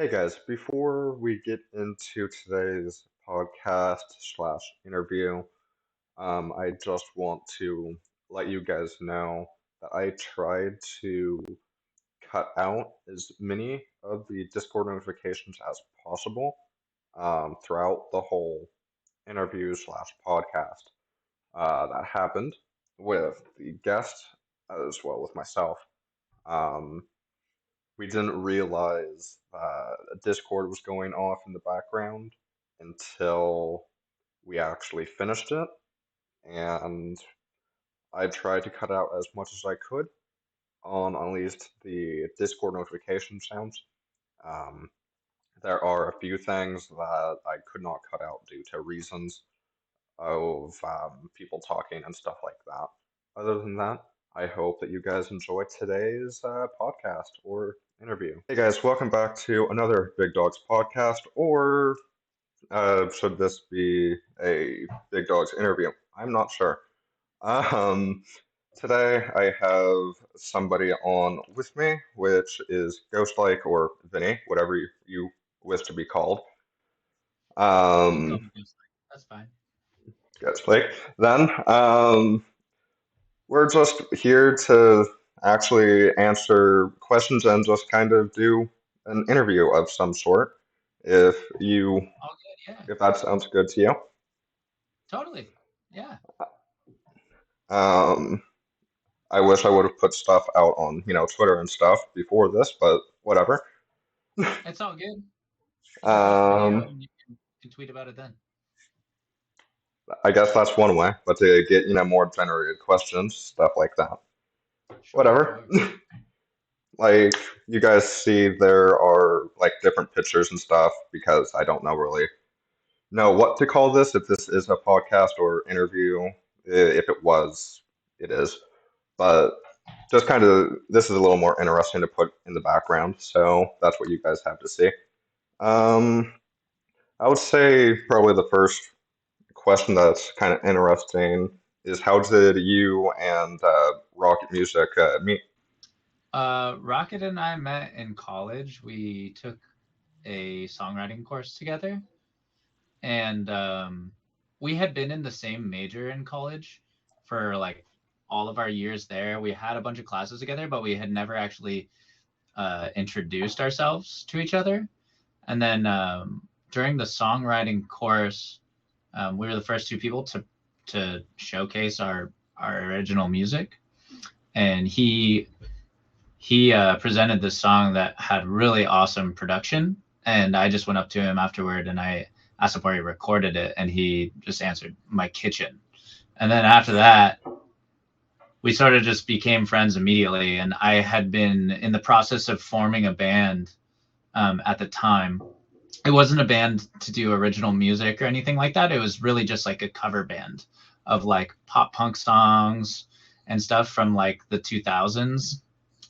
Hey guys, before we get into today's podcast slash interview, I just want to let you guys know that I tried to cut out as many of the Discord notifications as possible throughout the whole interview slash podcast that happened with the guest as well with myself. Um, we didn't realize Discord was going off in the background until we actually finished it, and I tried to cut out as much as I could on at least the Discord notification sounds. Um, there are a few things that I could not cut out due to reasons of people talking and stuff like that. Other than that, I hope that you guys enjoy today's podcast or interview. Hey guys, welcome back to another Big Dogs podcast, or should this be a Big Dogs interview? I'm not sure. Um, Today I have somebody on with me, which is Ghostlike or Vinny, whatever you wish to be called. You can call Um, me Ghostlight. That's fine. Ghostlike. Then, we're just here to actually answer questions and just kind of do an interview of some sort. If you, All good. Yeah. if that sounds good to you. Totally. Yeah. Um, I wish I would have put stuff out on, Twitter and stuff before this, but whatever. It's all good. You can post a video Um, and you can tweet about it then. I guess that's one way, but to get, more generated questions, stuff like that. Sure. Whatever. Sure. Like you guys see, there are like different pictures and stuff because I don't know really know what to call this, if this is a podcast or interview. If it was, it is. But just kind of, this is a little more interesting to put in the background, so that's what you guys have to see. Um, I would say probably the first question that's kind of interesting is how did you and Rocket Music meet? Rocket and I met in college. We took a songwriting course together, and we had been in the same major in college for like all of our years there. We had a bunch of classes together, but we had never actually introduced ourselves to each other. And then during the songwriting course, we were the first two people to showcase our original music, and he presented this song that had really awesome production, and I just went up to him afterward and I asked him where he recorded it, and he just answered my kitchen. And then after that, we sort of just became friends immediately, and I had been in the process of forming a band at the time. It wasn't a band to do original music or anything like that. It was really just like a cover band of like pop punk songs and stuff from like the 2000s.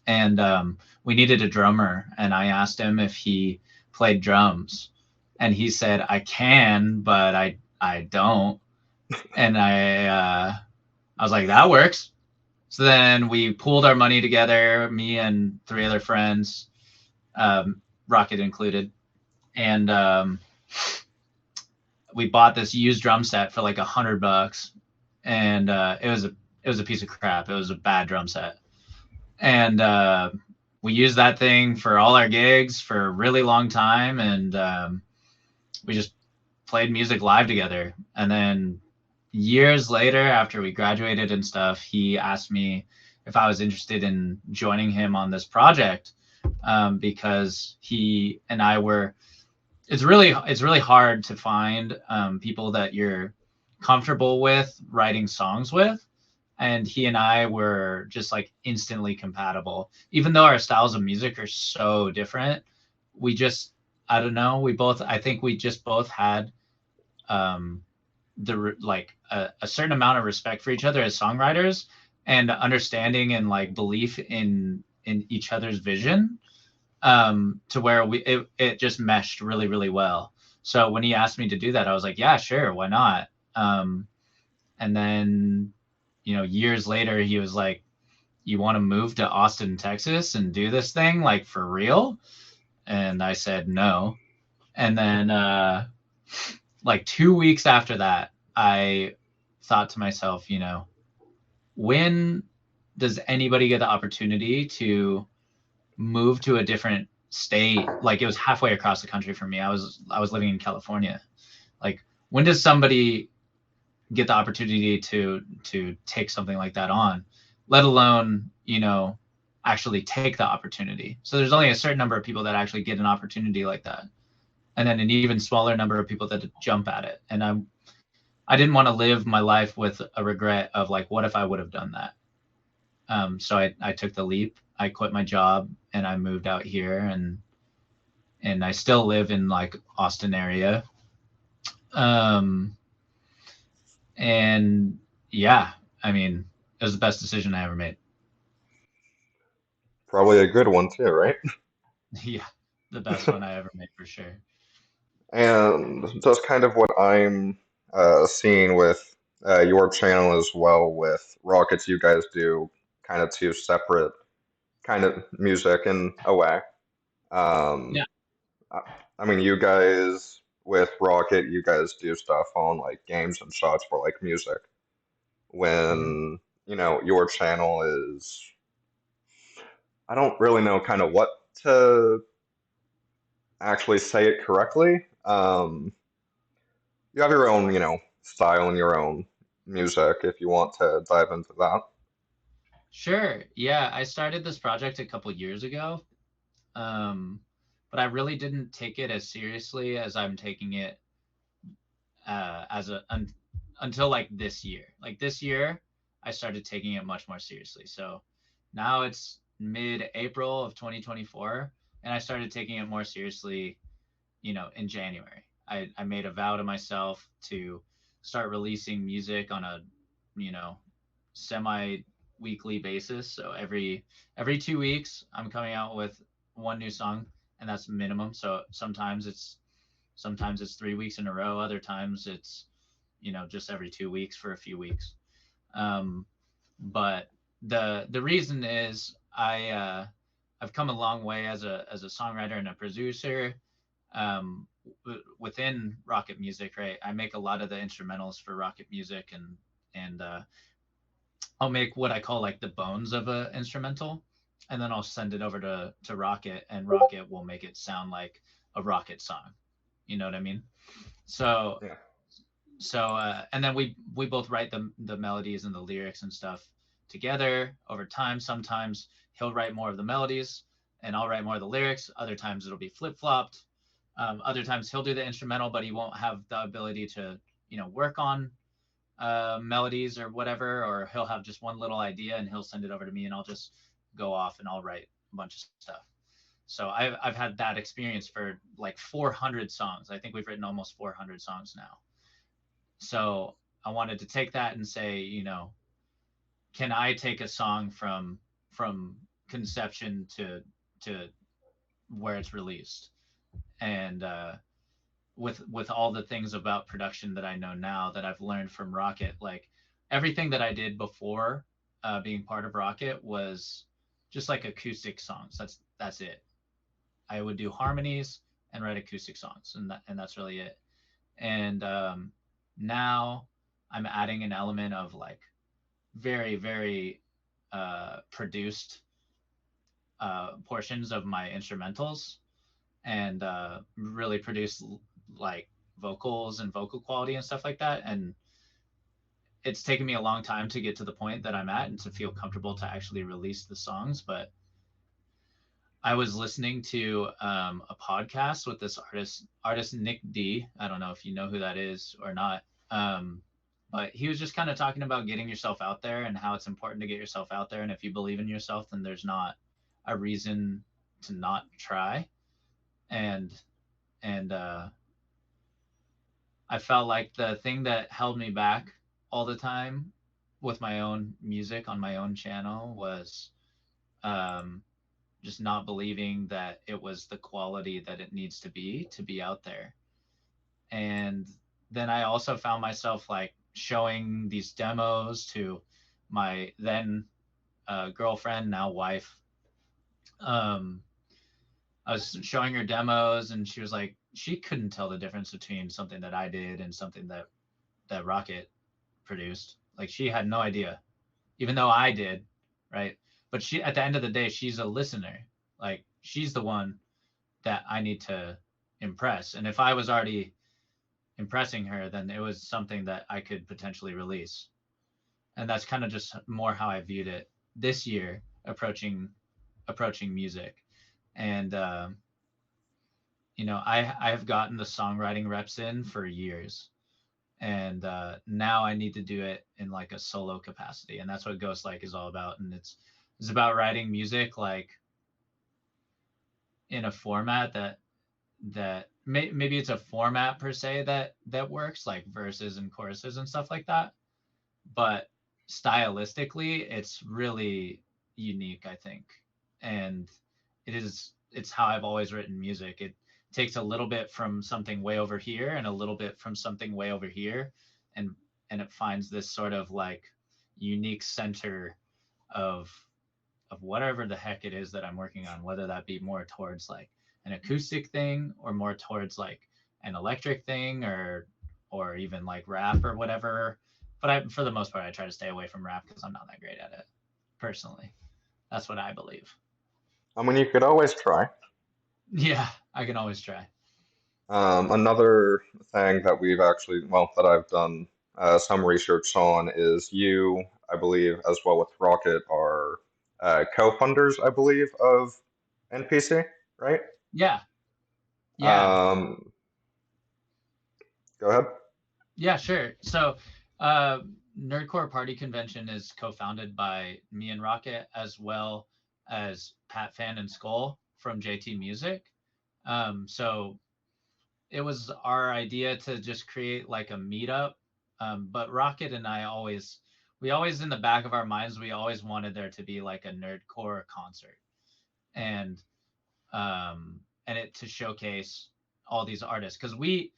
And we needed a drummer, and I asked him if he played drums, and he said I can, but I don't. And I was like, that works. So then we pooled our money together, me and three other friends, Rocket included, and we bought this used drum set for like $100, and it was a piece of crap. It was a bad drum set, and we used that thing for all our gigs for a really long time, and we just played music live together. And then years later, after we graduated and stuff, he asked me if I was interested in joining him on this project, because he and I were it's really hard to find people that you're comfortable with writing songs with, and he and I were just like instantly compatible. Even though our styles of music are so different, we just I don't know. I think we just both had um, like a certain amount of respect for each other as songwriters, and understanding and like belief in each other's vision, to where it just meshed really really well. So when he asked me to do that, I was like, yeah, sure, why not? And then years later, he was like, you want to move to Austin, Texas and do this thing like for real? And I said no. And then like 2 weeks after that, I thought to myself, when does anybody get the opportunity to move to a different state? Like it was halfway across the country for me. I was living in California. Like when does somebody get the opportunity to take something like that on, let alone actually take the opportunity? So there's only a certain number of people that actually get an opportunity like that, and then an even smaller number of people that jump at it. And I didn't want to live my life with a regret of like, what if I would have done that? So I took the leap. I quit my job and I moved out here, and I still live in like Austin area. Um, and yeah, I mean, it was the best decision I ever made. Probably a good one too, right? Yeah, the best one I ever made for sure. And that's kind of what I'm seeing with your channel as well. With Rockets, you guys do kind of two separate kind of music in a way. Um, Yeah. I, I mean, you guys with Rocket, you guys do stuff on like games and shots for like music. Mhm. When your channel is, I don't really know kind of what to actually say it correctly. You have your own, style and your own music if you want to dive into that. Sure. Yeah, I started this project a couple years ago, um, but I really didn't take it as seriously as I'm taking it until like this year. Like this year, I started taking it much more seriously. So now it's mid-April of 2024, and I started taking it more seriously, in January. I made a vow to myself to start releasing music on a, you know, semi weekly basis. So every 2 weeks, I'm coming out with one new song, and that's minimum. So sometimes it's 3 weeks in a row. Other times it's just every 2 weeks for a few weeks. Um, but the reason is I've come a long way as a songwriter and a producer, within Rocket Music. Right, I make a lot of the instrumentals for Rocket Music, and I'll make what I call like the bones of a instrumental, and then I'll send it over to Rocket, and Rocket will make it sound like a Rocket song. You know what I mean? So Yeah, and then we both write the melodies and the lyrics and stuff together over time. Sometimes he'll write more of the melodies and I'll write more of the lyrics. Other times it'll be flip flopped. Other times he'll do the instrumental, but he won't have the ability to work on melodies or whatever, or he'll have just one little idea and he'll send it over to me, and I'll just go off and I'll write a bunch of stuff. So I've had that experience for like 400 songs. I think we've written almost 400 songs now. So I wanted to take that and say, can I take a song from conception to where it's released? And with all the things about production that I know now that I've learned from Rocket, like everything that I did before being part of Rocket was just like acoustic songs. That's it. I would do harmonies and write acoustic songs, and that's really it. And now I'm adding an element of like very very produced portions of my instrumentals, and really produced like vocals and vocal quality and stuff like that. And it's taken me a long time to get to the point that I'm at and to feel comfortable to actually release the songs. But I was listening to a podcast with this artist Nick D. I don't know if you know who that is or not. Um, but he was just kind of talking about getting yourself out there and how it's important to get yourself out there. And if you believe in yourself, then there's not a reason to not try. And and I felt like the thing that held me back all the time with my own music on my own channel was um, just not believing that it was the quality that it needs to be out there. And then I also found myself like showing these demos to my then girlfriend, now wife, um, I was showing her demos, and she was like, she couldn't tell the difference between something that I did and something that Rocket produced. Like she had no idea, even though I did, right? But she, at the end of the day, she's a listener. Like she's the one that I need to impress. And if I was already impressing her, then it was something that I could potentially release. And that's kind of just more how I viewed it this year, approaching music. And I have gotten the songwriting reps in for years, and now I need to do it in like a solo capacity, and that's what Ghostlike is all about. And it's about writing music like in a format maybe it's a format per se that works, like verses and choruses and stuff like that, but stylistically it's really unique, I think. And it's how I've always written music. It takes a little bit from something way over here and a little bit from something way over here, and it finds this sort of like unique center of whatever the heck it is that I'm working on, whether that be more towards like an acoustic thing or more towards like an electric thing, or even like rap or whatever. But for the most part, I try to stay away from rap because I'm not that great at it personally. That's what I believe. I mean, you could always try. Yeah, I can always try. Another thing that we've actually, well, that I've done some research on is you, I believe, as well with Rocket, are co-funders, I believe, of NPC, right? Yeah, yeah, Um, Go ahead. yeah, sure. So, uh, Nerdcore Party Convention is co-founded by me and Rocket, as well as Pat Fan and Skull from JT Music. So it was our idea to just create like a meetup. But Rocket and I we always in the back of our minds, we always wanted there to be like a nerdcore concert, and it to showcase all these artists, because we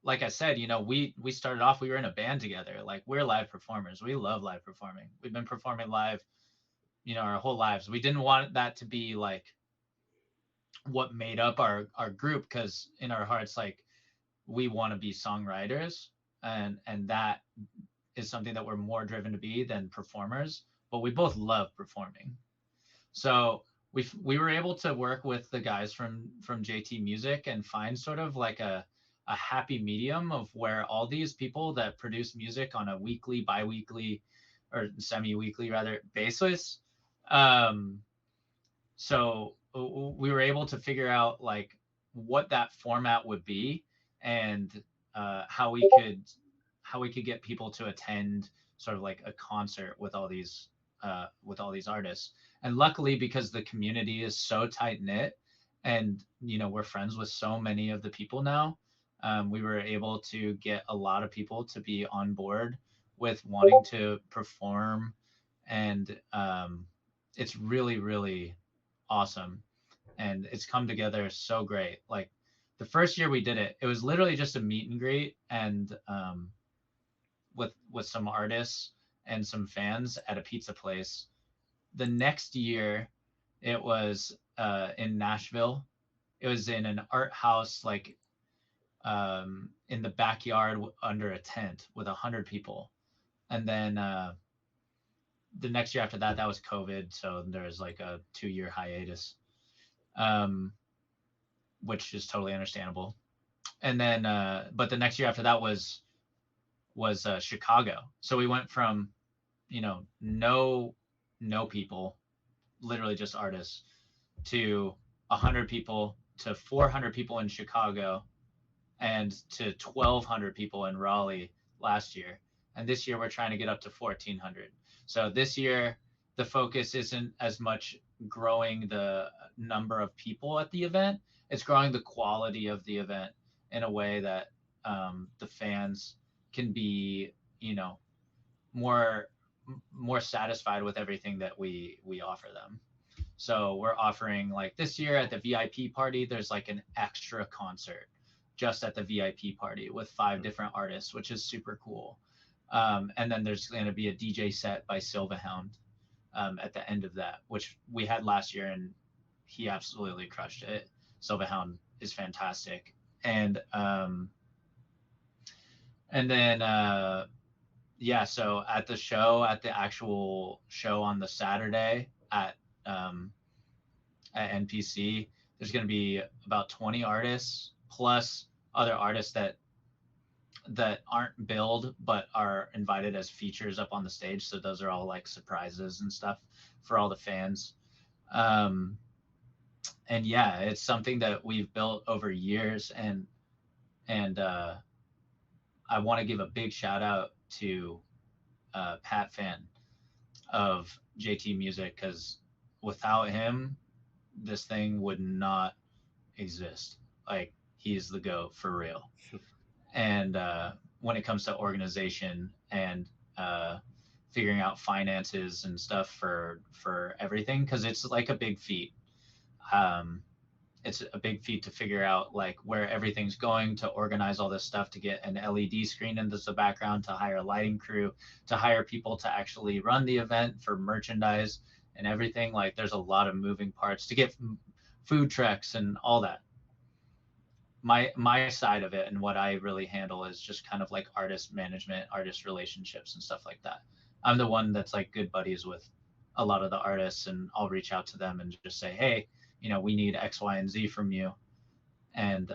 like I said, we started off, we were in a band together. Like we're live performers. We love live performing. We've been performing live, our whole lives. We didn't want that to be like what made up our group, because in our hearts, like we want to be songwriters, and that is something that we're more driven to be than performers, but we both love performing. So we were able to work with the guys from JT Music and find sort of like a happy medium of where all these people that produce music on a weekly, biweekly, or semi-weekly rather basis. um so we were able to figure out like what that format would be, and how we could get people to attend sort of like a concert with all these artists. And luckily, because the community is so tight knit, and we're friends with so many of the people now, we were able to get a lot of people to be on board with wanting to perform. And it's really, really awesome, and it's come together so great. Like the first year we did it, it was literally just a meet and greet, and with some artists and some fans at a pizza place. The next year, it was in Nashville. It was in an art house, like in the backyard under a tent with 100 people. And then the next year after that, that was COVID, so there was like a 2 year hiatus, um, which is totally understandable. And then, but the next year after that was Chicago. So we went from no people, literally just artists, to 100 people, to 400 people in Chicago, and to 1,200 people in Raleigh last year. And this year we're trying to get up to 1,400. So this year the focus isn't as much growing the number of people at the event; it's growing the quality of the event in a way that the fans can be, more more satisfied with everything that we offer them. So we're offering, like this year at the VIP party, there's like an extra concert just at the VIP party with 5 different artists, which is super cool. And then there's going to be a DJ set by Silvahound at the end of that, which we had last year, and he absolutely crushed it. Silverhound is fantastic. And then yeah, so at the show, at the actual show on the Saturday um, at NPC, there's going to be about 20 artists plus other artists that aren't billed but are invited as features up on the stage. So those are all like surprises and stuff for all the fans. Um, and yeah, it's something that we've built over years, and I want to give a big shout out to Pat Fan of JT Music, because without him, this thing would not exist. Like, he's the GOAT for real. And when it comes to organization and figuring out finances and stuff for everything, because it's like a big feat. Um, it's a big feat to figure out like where everything's going, to organize all this stuff, to get an LED screen into the background, to hire a lighting crew, to hire people to actually run the event for merchandise and everything. Like, there's a lot of moving parts to get food trucks and all that. My side of it and what I really handle is just kind of like artist management, artist relationships and stuff like that. I'm the one that's like good buddies with a lot of the artists, and I'll reach out to them and just say, hey, we need X, Y, and Z from you, and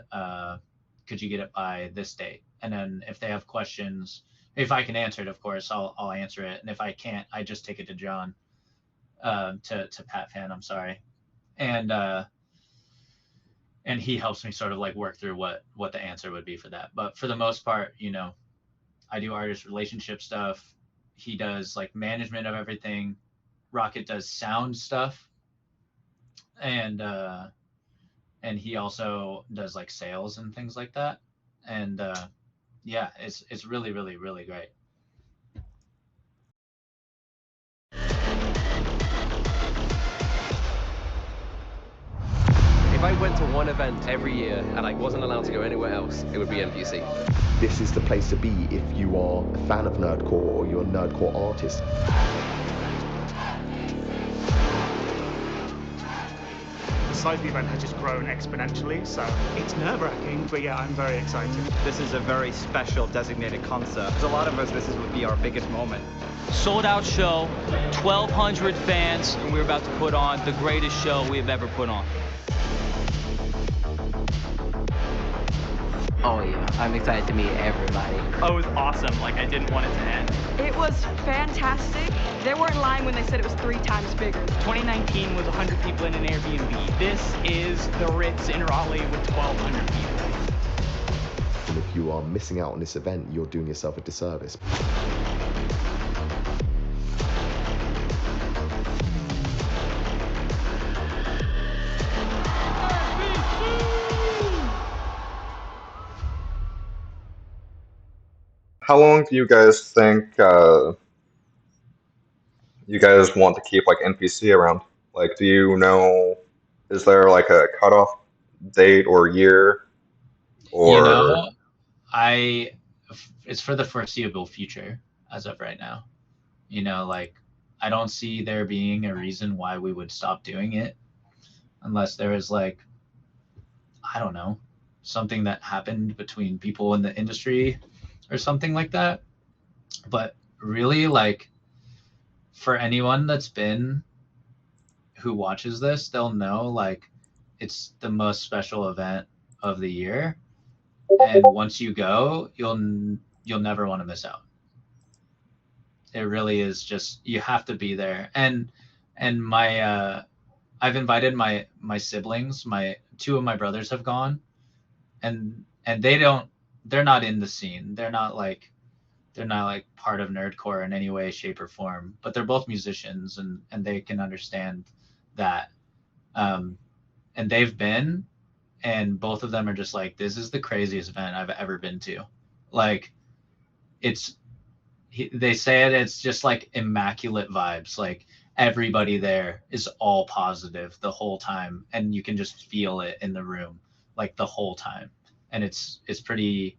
could you get it by this date? And then if they have questions, if I can answer it, of course, I'll answer it, and if I can't, I just take it to John, to Pat Fan. I'm sorry, and and he helps me sort of like work through what the answer would be for that. But for the most part, I do artist relationship stuff. He does like management of everything. Rocket does sound stuff, and he also does like sales and things like that. And yeah, it's really, really, really great. If I went to one event every year and I wasn't allowed to go anywhere else, it would be NPC. This is the place to be if you are a fan of nerdcore or you're a nerdcore artist. The size of the event has just grown exponentially, so it's nerve-wracking, but yeah, I'm very excited. This is a very special designated concert. For a lot of us, this would be our biggest moment. Sold out show, 1,200 fans, and we're about to put on the greatest show we've ever put on. Oh yeah, I'm excited to meet everybody. Oh, it was awesome. Like, I didn't want it to end. It was fantastic. They weren't lying when they said it was 3 times bigger. 2019 was 100 people in an Airbnb. This is the Ritz in Raleigh with 1,200 people. And if you are missing out on this event, you're doing yourself a disservice. How long do you guys think you guys want to keep like NPC around? Like, do you know, is there like a cutoff date or year, You or know, I it's for the foreseeable future as of right now. Like, I don't see there being a reason why we would stop doing it unless there is like, I don't know, something that happened between people in the industry or something like that. But really, like, for anyone who watches this, they'll know like it's the most special event of the year, and once you go, you'll never want to miss out. It really is just, you have to be there. And my I've invited my siblings. My 2 of my brothers have gone, and they're not in the scene. They're not like part of nerdcore in any way, shape, or form, but they're both musicians, and they can understand that. And they've been, and both of them are just like, this is the craziest event I've ever been to. Like, they say it's just like immaculate vibes. Like, everybody there is all positive the whole time, and you can just feel it in the room like the whole time. And it's pretty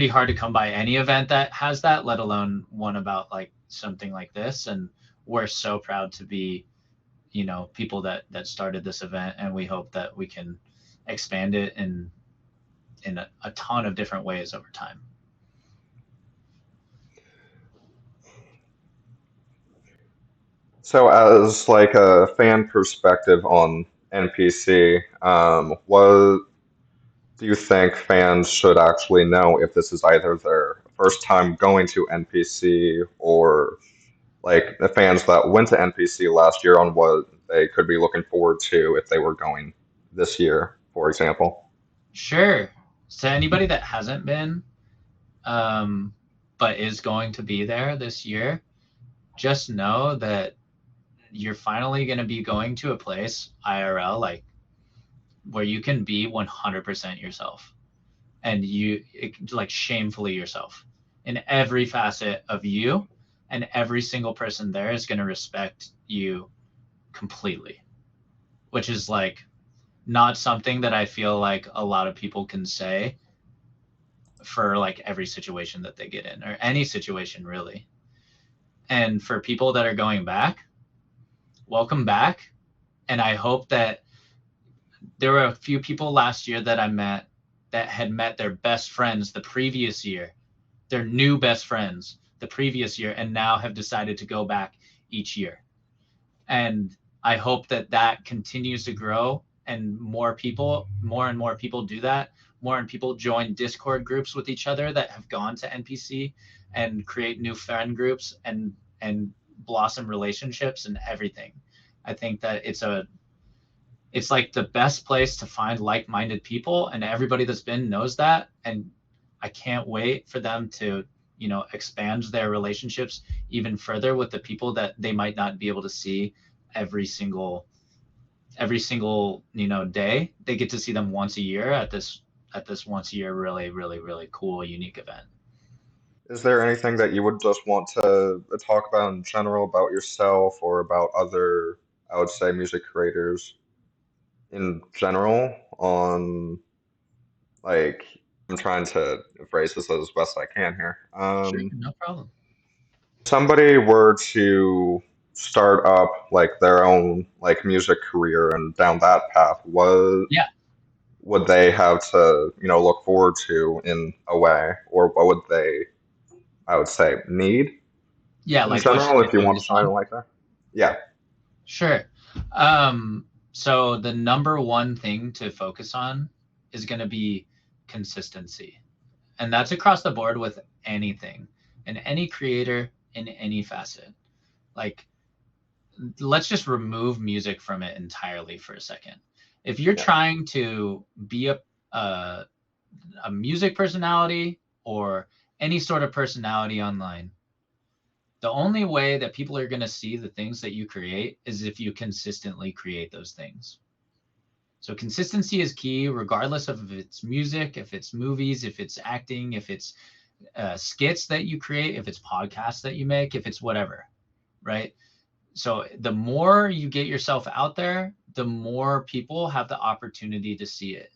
hard to come by any event that has that, let alone one about like something like this. And we're so proud to be people that started this event, and we hope that we can expand it in a ton of different ways over time. So, as like a fan perspective on NPC, what do you think fans should actually know if this is either their first time going to NPC, or like the fans that went to NPC last year on what they could be looking forward to if they were going this year, for example? Sure. So anybody that hasn't been, but is going to be there this year, just know that you're finally going to be going to a place IRL, like where you can be 100% yourself, and like shamefully yourself in every facet of you, and every single person there is going to respect you completely, which is like not something that I feel like a lot of people can say for like every situation that they get in, or any situation really. And for people that are going back, welcome back. And I hope that there were a few people last year that I met that had met their best friends the previous year, their new best friends the previous year, and now have decided to go back each year. And I hope that that continues to grow, and more and more people do that. More and people join Discord groups with each other that have gone to NPC, and create new friend groups, and blossom relationships and everything. I think that it's like the best place to find like-minded people, and everybody that's been knows that. And I can't wait for them to expand their relationships even further with the people that they might not be able to see every single day. They get to see them once a year at this once a year really, really, really cool, unique event. Is there anything that you would just want to talk about in general about yourself or about other, I would say, music creators in general on like, I'm trying to phrase this as best I can here. Sure, no problem. Somebody were to start up like their own like music career and down that path, what Yeah. would they have to, look forward to in a way, or what would they, I would say, need Yeah, in like what should general, they if you want to focus shine it on? like that? Yeah. Sure. So the number one thing to focus on is going to be consistency. And that's across the board with anything, and any creator in any facet. Like, let's just remove music from it entirely for a second. If you're trying to be a music personality, or any sort of personality online, the only way that people are going to see the things that you create is if you consistently create those things. So consistency is key, regardless of if it's music, if it's movies, if it's acting, if it's skits that you create, if it's podcasts that you make, if it's whatever, right? So the more you get yourself out there, the more people have the opportunity to see it.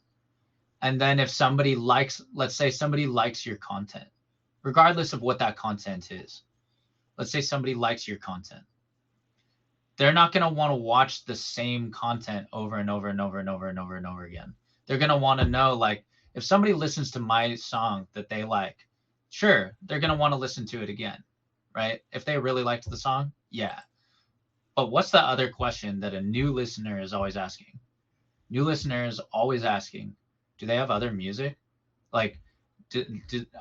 And then if somebody likes, let's say somebody likes your content, regardless of what that content is, let's say somebody likes your content, they're not going to want to watch the same content over and over and over and over and over and over again. They're going to want to know, like, if somebody listens to my song that they like, sure, they're going to want to listen to it again, right? If they really liked the song, yeah. But what's the other question that a new listener is always asking? New listeners always asking, do they have other music? Like,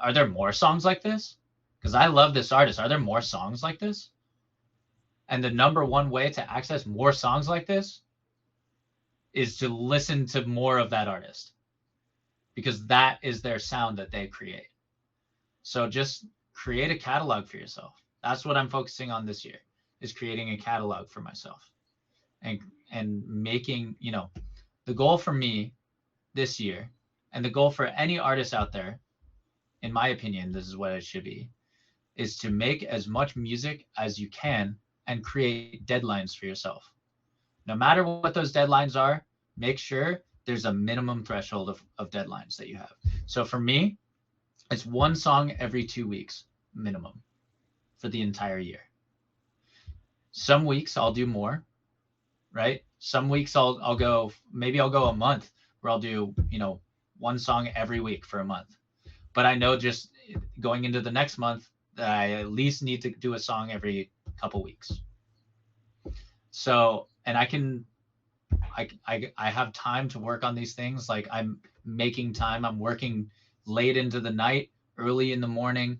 are there more songs like this? Because I love this artist. Are there more songs like this? And the number one way to access more songs like this is to listen to more of that artist, because that is their sound that they create. So just create a catalog for yourself. That's what I'm focusing on this year, is creating a catalog for myself, and making, the goal for me this year, and the goal for any artist out there, in my opinion, this is what it should be, is to make as much music as you can and create deadlines for yourself. No matter what those deadlines are, make sure there's a minimum threshold of deadlines that you have. So for me, it's one song every 2 weeks minimum for the entire year. Some weeks I'll do more. right? Some weeks I'll go, maybe I'll go a month where I'll do, one song every week for a month. But I know just going into the next month that I at least need to do a song every couple weeks. So, and I have time to work on these things. Like I'm making time. I'm working late into the night, early in the morning,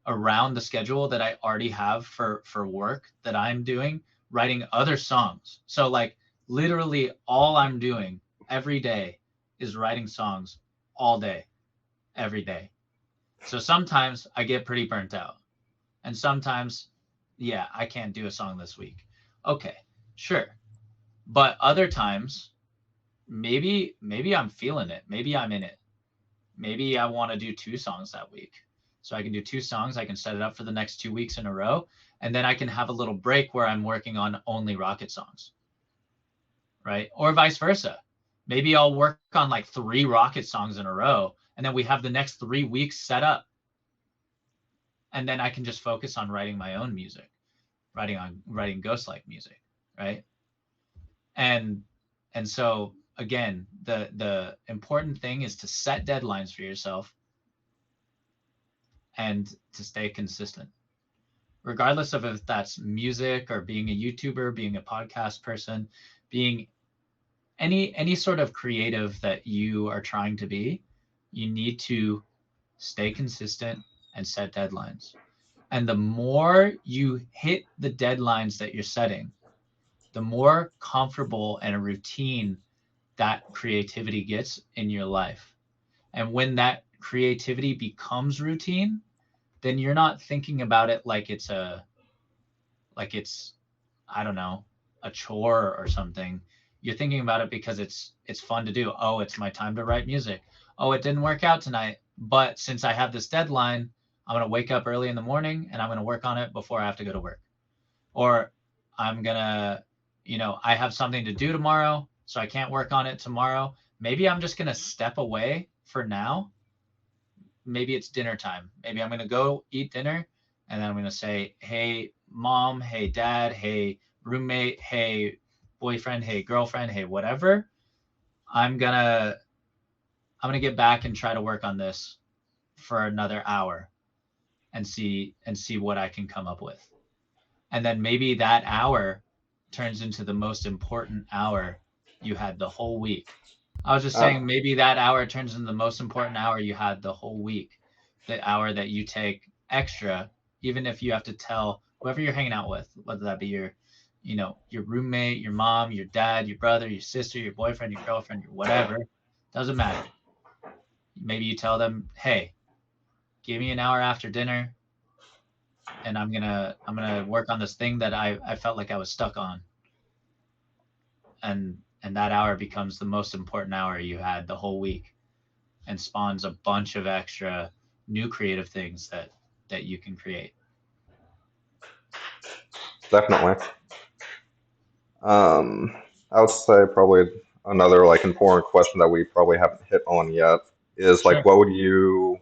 around the schedule that I already have for work that I'm doing, writing other songs. So like literally all I'm doing every day is writing songs all day, every day. So sometimes I get pretty burnt out. And sometimes, yeah, I can't do a song this week. Okay, sure. But other times, maybe I'm feeling it. Maybe I'm in it. Maybe I want to do 2 songs that week. So I can do 2 songs. I can set it up for the next 2 weeks in a row. And then I can have a little break where I'm working on only Rocket songs. Right? Or vice versa. Maybe I'll work on like 3 Rocket songs in a row. And then we have the next 3 weeks set up. And then I can just focus on writing my own music, writing Ghostlike music. Right? And so again, the important thing is to set deadlines for yourself and to stay consistent, regardless of if that's music or being a YouTuber, being a podcast person, being any sort of creative that you are trying to be. You need to stay consistent and set deadlines. And the more you hit the deadlines that you're setting, the more comfortable and a routine that creativity gets in your life. And when that creativity becomes routine, then you're not thinking about it like it's I don't know, a chore or something. You're thinking about it because it's fun to do. Oh, it's my time to write music. Oh, it didn't work out tonight, but since I have this deadline, I'm going to wake up early in the morning and I'm going to work on it before I have to go to work. Or I'm going to, I have something to do tomorrow, so I can't work on it tomorrow. Maybe I'm just going to step away for now. Maybe it's dinner time. Maybe I'm going to go eat dinner and then I'm going to say, hey, mom, hey, dad, hey, roommate, hey, boyfriend, hey, girlfriend, hey, whatever. I'm going to get back and try to work on this for another hour and see what I can come up with. And then maybe that hour turns into the most important hour you had the whole week. I was just saying maybe that hour turns into the most important hour you had the whole week. The hour that you take extra, even if you have to tell whoever you're hanging out with, whether that be your roommate, your mom, your dad, your brother, your sister, your boyfriend, your girlfriend, your whatever, doesn't matter. Maybe you tell them, hey, give me an hour after dinner and I'm gonna work on this thing that I felt like I was stuck on. And that hour becomes the most important hour you had the whole week and spawns a bunch of extra new creative things that you can create. Definitely. I would say probably another like important question that we probably haven't hit on yet is like, Sure. what would you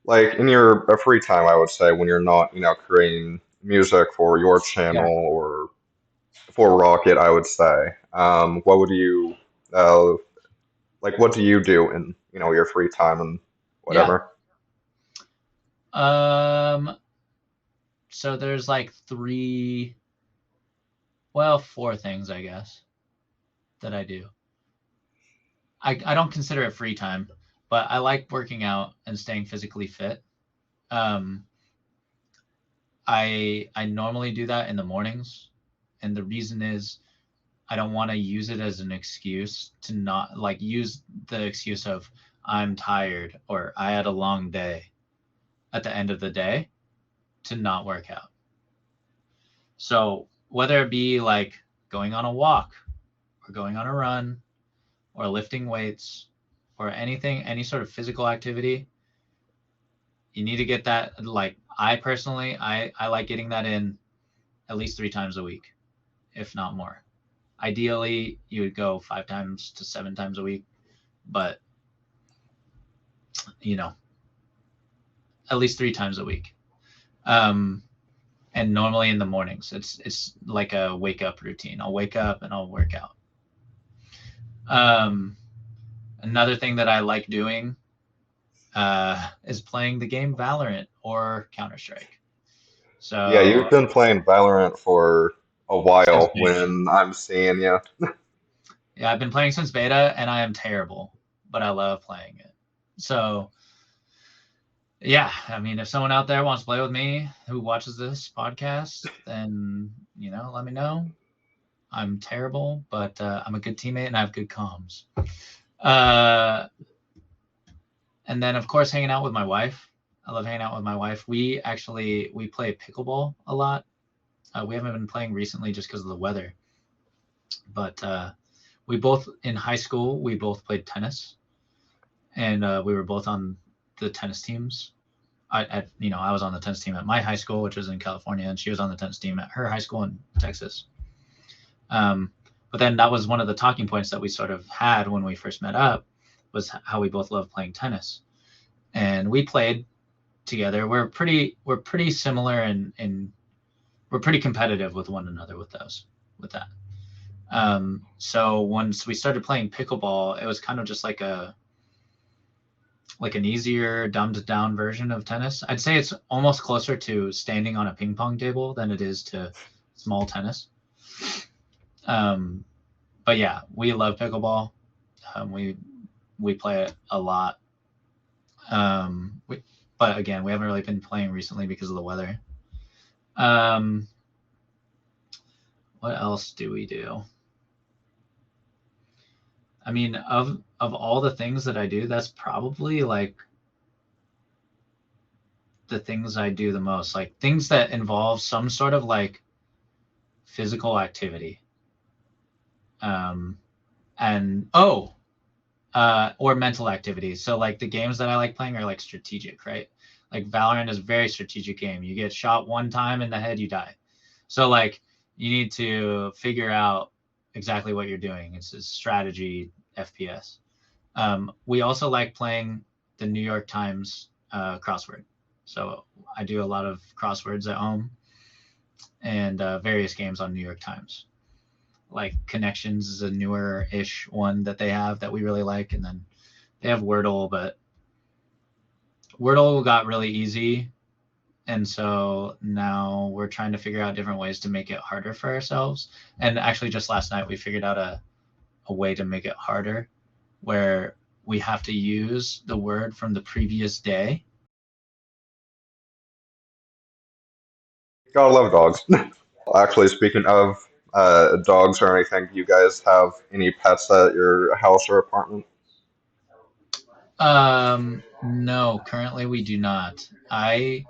like in your free time? I would say when you're not, creating music for your channel Yeah. or for Rocket, I would say, what would you uh, like? What do you do in your free time and Yeah. whatever? So there's like 4 things, I guess, that I do. I don't consider it free time, but I like working out and staying physically fit. I normally do that in the mornings, and the reason is I don't want to use it as an excuse to not like use the excuse of I'm tired or I had a long day at the end of the day to not work out. So whether it be like going on a walk or going on a run or lifting weights or anything, any sort of physical activity, you need to get that. Like I personally, I like getting that in at least 3 times a week, if not more. Ideally, you would go 5 times to 7 times a week, but at least 3 times a week. And and normally in the mornings. It's like a wake up routine. I'll wake up and I'll work out. Another thing that I like doing is playing the game Valorant or Counter-Strike. So Yeah, you've been playing Valorant for a while since beta. when I'm seeing you. Yeah, I've been playing since beta, and I am terrible, but I love playing it. So, yeah, I mean, if someone out there wants to play with me who watches this podcast, then, let me know. I'm terrible, but I'm a good teammate and I have good comms. And then, of course, hanging out with my wife. I love hanging out with my wife. We play pickleball a lot. We haven't been playing recently just because of the weather. But we both, in high school, we both played tennis. And we were both on the tennis teams. I was on the tennis team at my high school, which was in California, and she was on the tennis team at her high school in Texas. But then that was one of the talking points that we sort of had when we first met up, was how we both love playing tennis. And we played together. We're pretty similar and we're pretty competitive with one another with that. So once we started playing pickleball, it was kind of just like an easier, dumbed down version of tennis. I'd say it's almost closer to standing on a ping pong table than it is to small tennis. But yeah, we love pickleball. We play it a lot. But again, we haven't really been playing recently because of the weather. What else do we do? I mean, of all the things that I do, that's probably like the things I do the most, like things that involve some sort of like physical activity. Or mental activity. So like the games that I like playing are like strategic, right? Like Valorant is a very strategic game. You get shot one time in the head, you die. So like you need to figure out exactly what you're doing. It's a strategy FPS. We also like playing the New York Times crossword. So I do a lot of crosswords at home and various games on New York Times. Like Connections is a newer-ish one that they have that we really like. And then they have Wordle, but Wordle got really easy. And so now we're trying to figure out different ways to make it harder for ourselves. And actually just last night we figured out a way to make it harder where we have to use the word from the previous day. Gotta love dogs. Actually, speaking of dogs or anything, do you guys have any pets at your house or apartment? No, currently we do not. I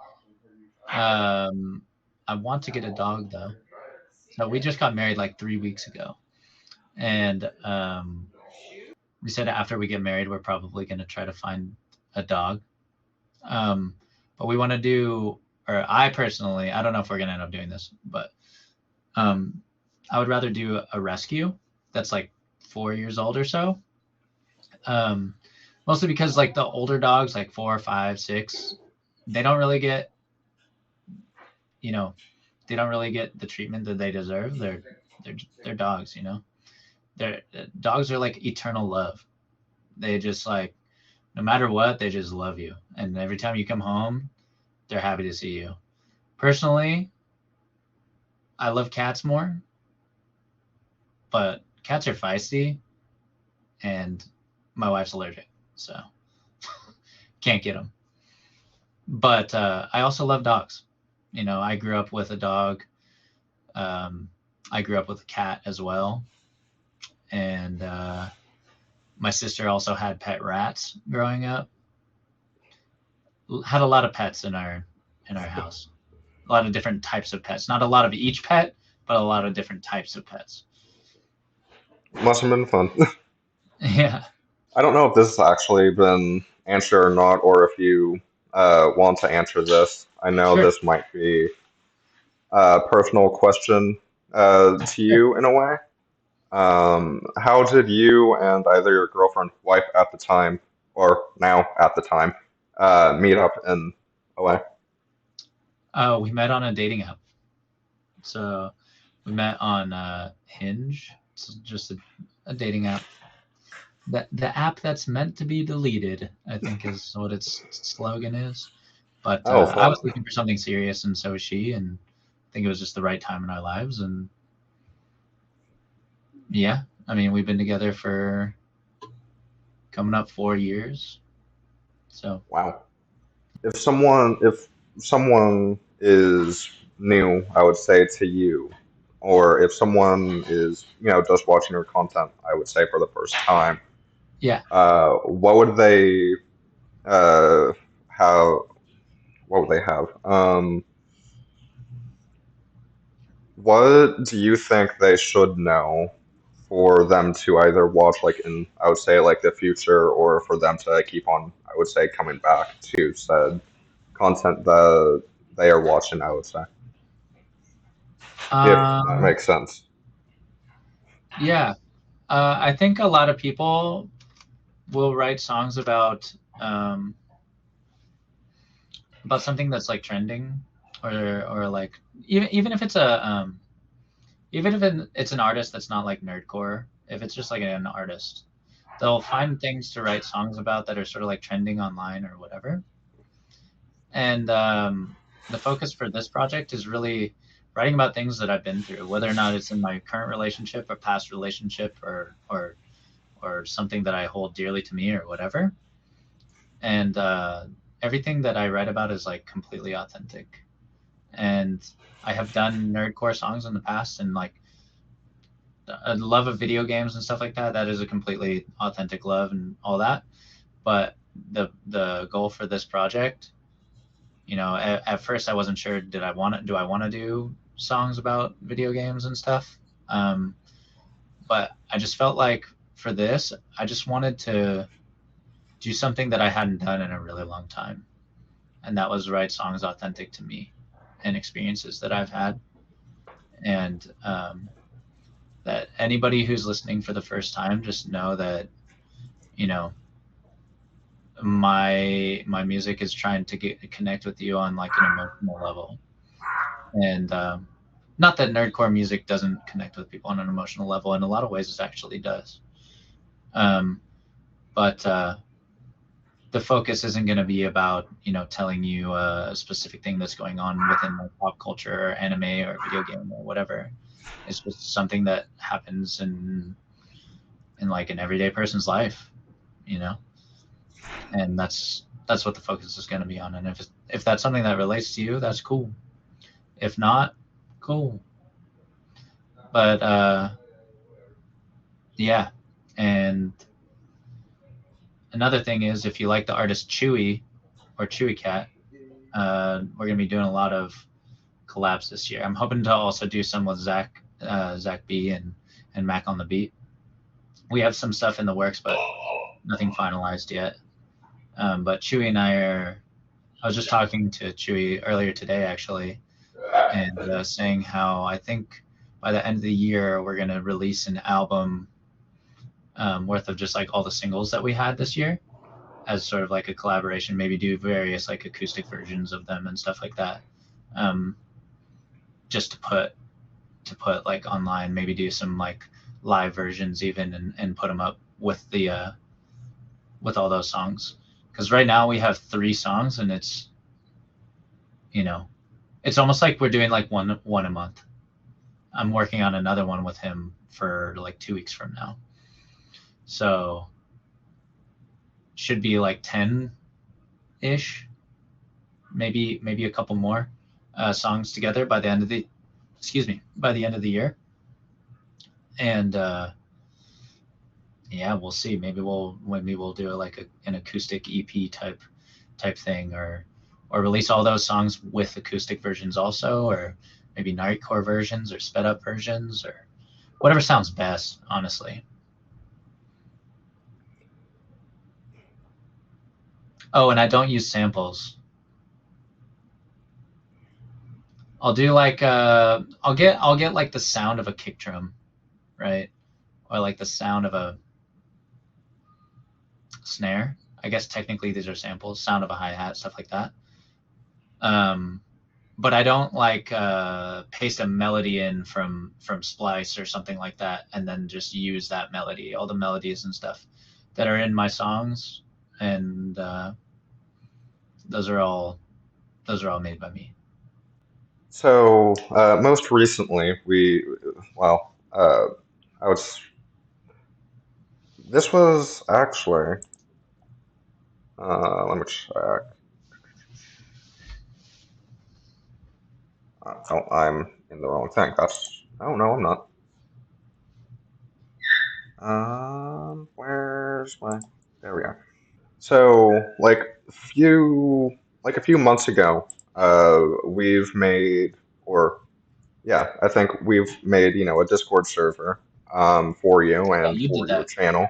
want to get a dog though. So we just got married like 3 weeks ago. And we said after we get married, we're probably going to try to find a dog. But we want to do, or I personally, I don't know if we're going to end up doing this, but I would rather do a rescue that's like 4 years old or so. Mostly because like the older dogs, like 4, 5, 6, they don't really get, they don't really get the treatment that they deserve. They're dogs, dogs are like eternal love. They just like, no matter what, they just love you. And every time you come home, they're happy to see you. Personally, I love cats more, but cats are feisty and my wife's allergic, so can't get them. But I also love dogs. I grew up with a dog. I grew up with a cat as well. And my sister also had pet rats growing up. Had a lot of pets in our house. A lot of different types of pets. Not a lot of each pet, but a lot of different types of pets. Must have been fun. Yeah. I don't know if this has actually been answered or not, or if you want to answer this. I know Sure. this might be a personal question to you in a way. How did you and either your girlfriend, wife at the time, or now at the time, meet up in a way? We met on a dating app. So we met on Hinge. It's just a dating app. The app that's meant to be deleted, I think, is what its slogan is. But Oh, I was fun. looking for something serious, and so was she, and I think it was just the right time in our lives. And yeah, I mean, we've been together for coming up 4 years. So Wow. If someone is new, I would say to you, or if someone is, just watching your content, I would say for the first time, yeah, what would they uh have? What would they have? What do you think they should know for them to either watch like in, I would say, like the future, or for them to keep on, I would say, coming back to said content that they are watching, I would say, if that um, makes sense. yeah. I think a lot of people will write songs about something that's like trending, or like even if it's even if it's an artist that's not like nerdcore, if it's just like an artist, they'll find things to write songs about that are sort of like trending online or whatever. And the focus for this project is really writing about things that I've been through, whether or not it's in my current relationship or past relationship, or something that I hold dearly to me or whatever. And everything that I write about is like completely authentic. And I have done nerdcore songs in the past, and like a love of video games and stuff like that. That is a completely authentic love and all that. But the goal for this project, at first I wasn't sure, do I want to do songs about video games and stuff. Um, but I just felt like for this, I just wanted to do something that I hadn't done in a really long time, and that was write songs authentic to me and experiences that I've had. And that anybody who's listening for the first time, just know that, you know my music is trying to connect with you on like an emotional level. And not that nerdcore music doesn't connect with people on an emotional level. In a lot of ways it actually does. um, but the focus isn't going to be about telling you a specific thing that's going on within like pop culture or anime or video game or whatever. It's just something that happens in like an everyday person's life, you know and that's what the focus is going to be on. And if that's something that relates to you, that's cool. If not, cool. But yeah. And another thing is, if you like the artist Chewy or Chewy Cat, we're going to be doing a lot of collabs this year. I'm hoping to also do some with Zach B and Mac on the Beat. We have some stuff in the works, but nothing finalized yet. But Chewy and I was just talking to Chewy earlier today, actually, and saying how I think by the end of the year we're going to release an album worth of just like all the singles that we had this year, as sort of like a collaboration. Maybe do various like acoustic versions of them and stuff like that, just to put like online. Maybe do some like live versions even, and put them up with all those songs. Because right now we have 3 songs, and it's almost like we're doing like one a month. I'm working on another one with him for like 2 weeks from now. So should be like 10-ish, maybe a couple more songs together by the end of the year. And yeah, we'll see. Maybe we'll do like an acoustic EP type thing, or release all those songs with acoustic versions also, or maybe nightcore versions or sped up versions, or whatever sounds best, honestly. Oh, and I don't use samples. I'll do like I'll get like the sound of a kick drum, right? Or like the sound of a snare. I guess technically these are samples, sound of a hi-hat, stuff like that. Um but I don't like paste a melody in from Splice or something like that, and then just use that melody, all the melodies and stuff that are in my songs, and those are all made by me. So most recently, I was. This was actually. Let me check. Oh, I'm in the wrong thing. Oh no, I'm not. Where's my? There we are. So, a few months ago, we've made, or yeah, I think we've made, a Discord server, for you Yeah, and you did for your that. channel.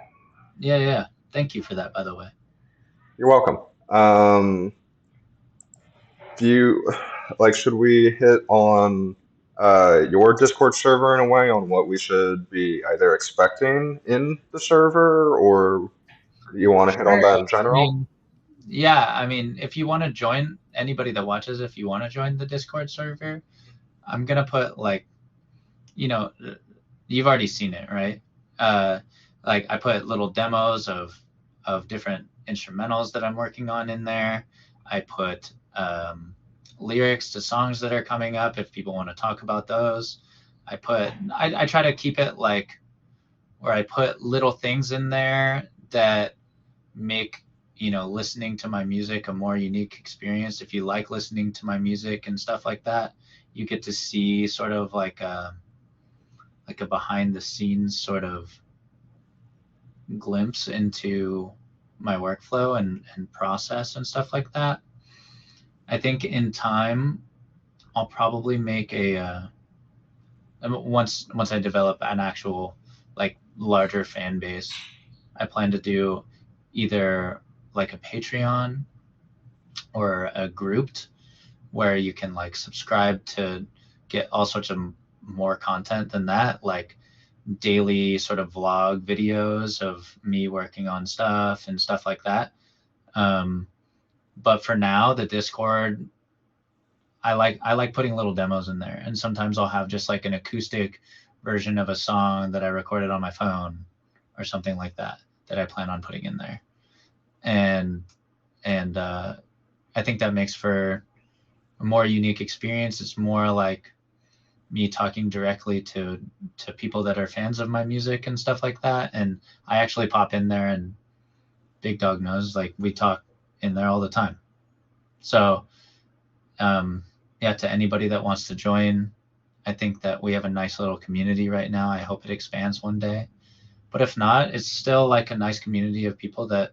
Yeah. Thank you for that, by the way. You're welcome. Do you should we hit on your Discord server in a way on what we should be either expecting in the server, or do you want to hit on Sure. that in I general? mean, yeah, I mean, if you want to join, anybody that watches, if you want to join the Discord server, I'm gonna put you know, you've already seen it, right? Like I put little demos of different instrumentals that I'm working on in there. I put lyrics to songs that are coming up if people want to talk about those. I try to keep it like where I put little things in there that make listening to my music a more unique experience. If you like listening to my music and stuff like that, you get to see sort of like a behind the scenes sort of glimpse into my workflow and process and stuff like that. I think in time I'll probably make once I develop an actual larger fan base, I plan to do either like a Patreon or a grouped where you can subscribe to get all sorts of more content than that, like daily sort of vlog videos of me working on stuff and stuff like that. But for now, the Discord, I like putting little demos in there, and sometimes I'll have just like an acoustic version of a song that I recorded on my phone or something like that that I plan on putting in there. And I think that makes for a more unique experience. It's more like me talking directly to people that are fans of my music and stuff like that. And I actually pop in there, and Big Dog knows, like, we talk in there all the time. So yeah, to anybody that wants to join, I think that we have a nice little community right now. I hope it expands one day, but if not, it's still like a nice community of people that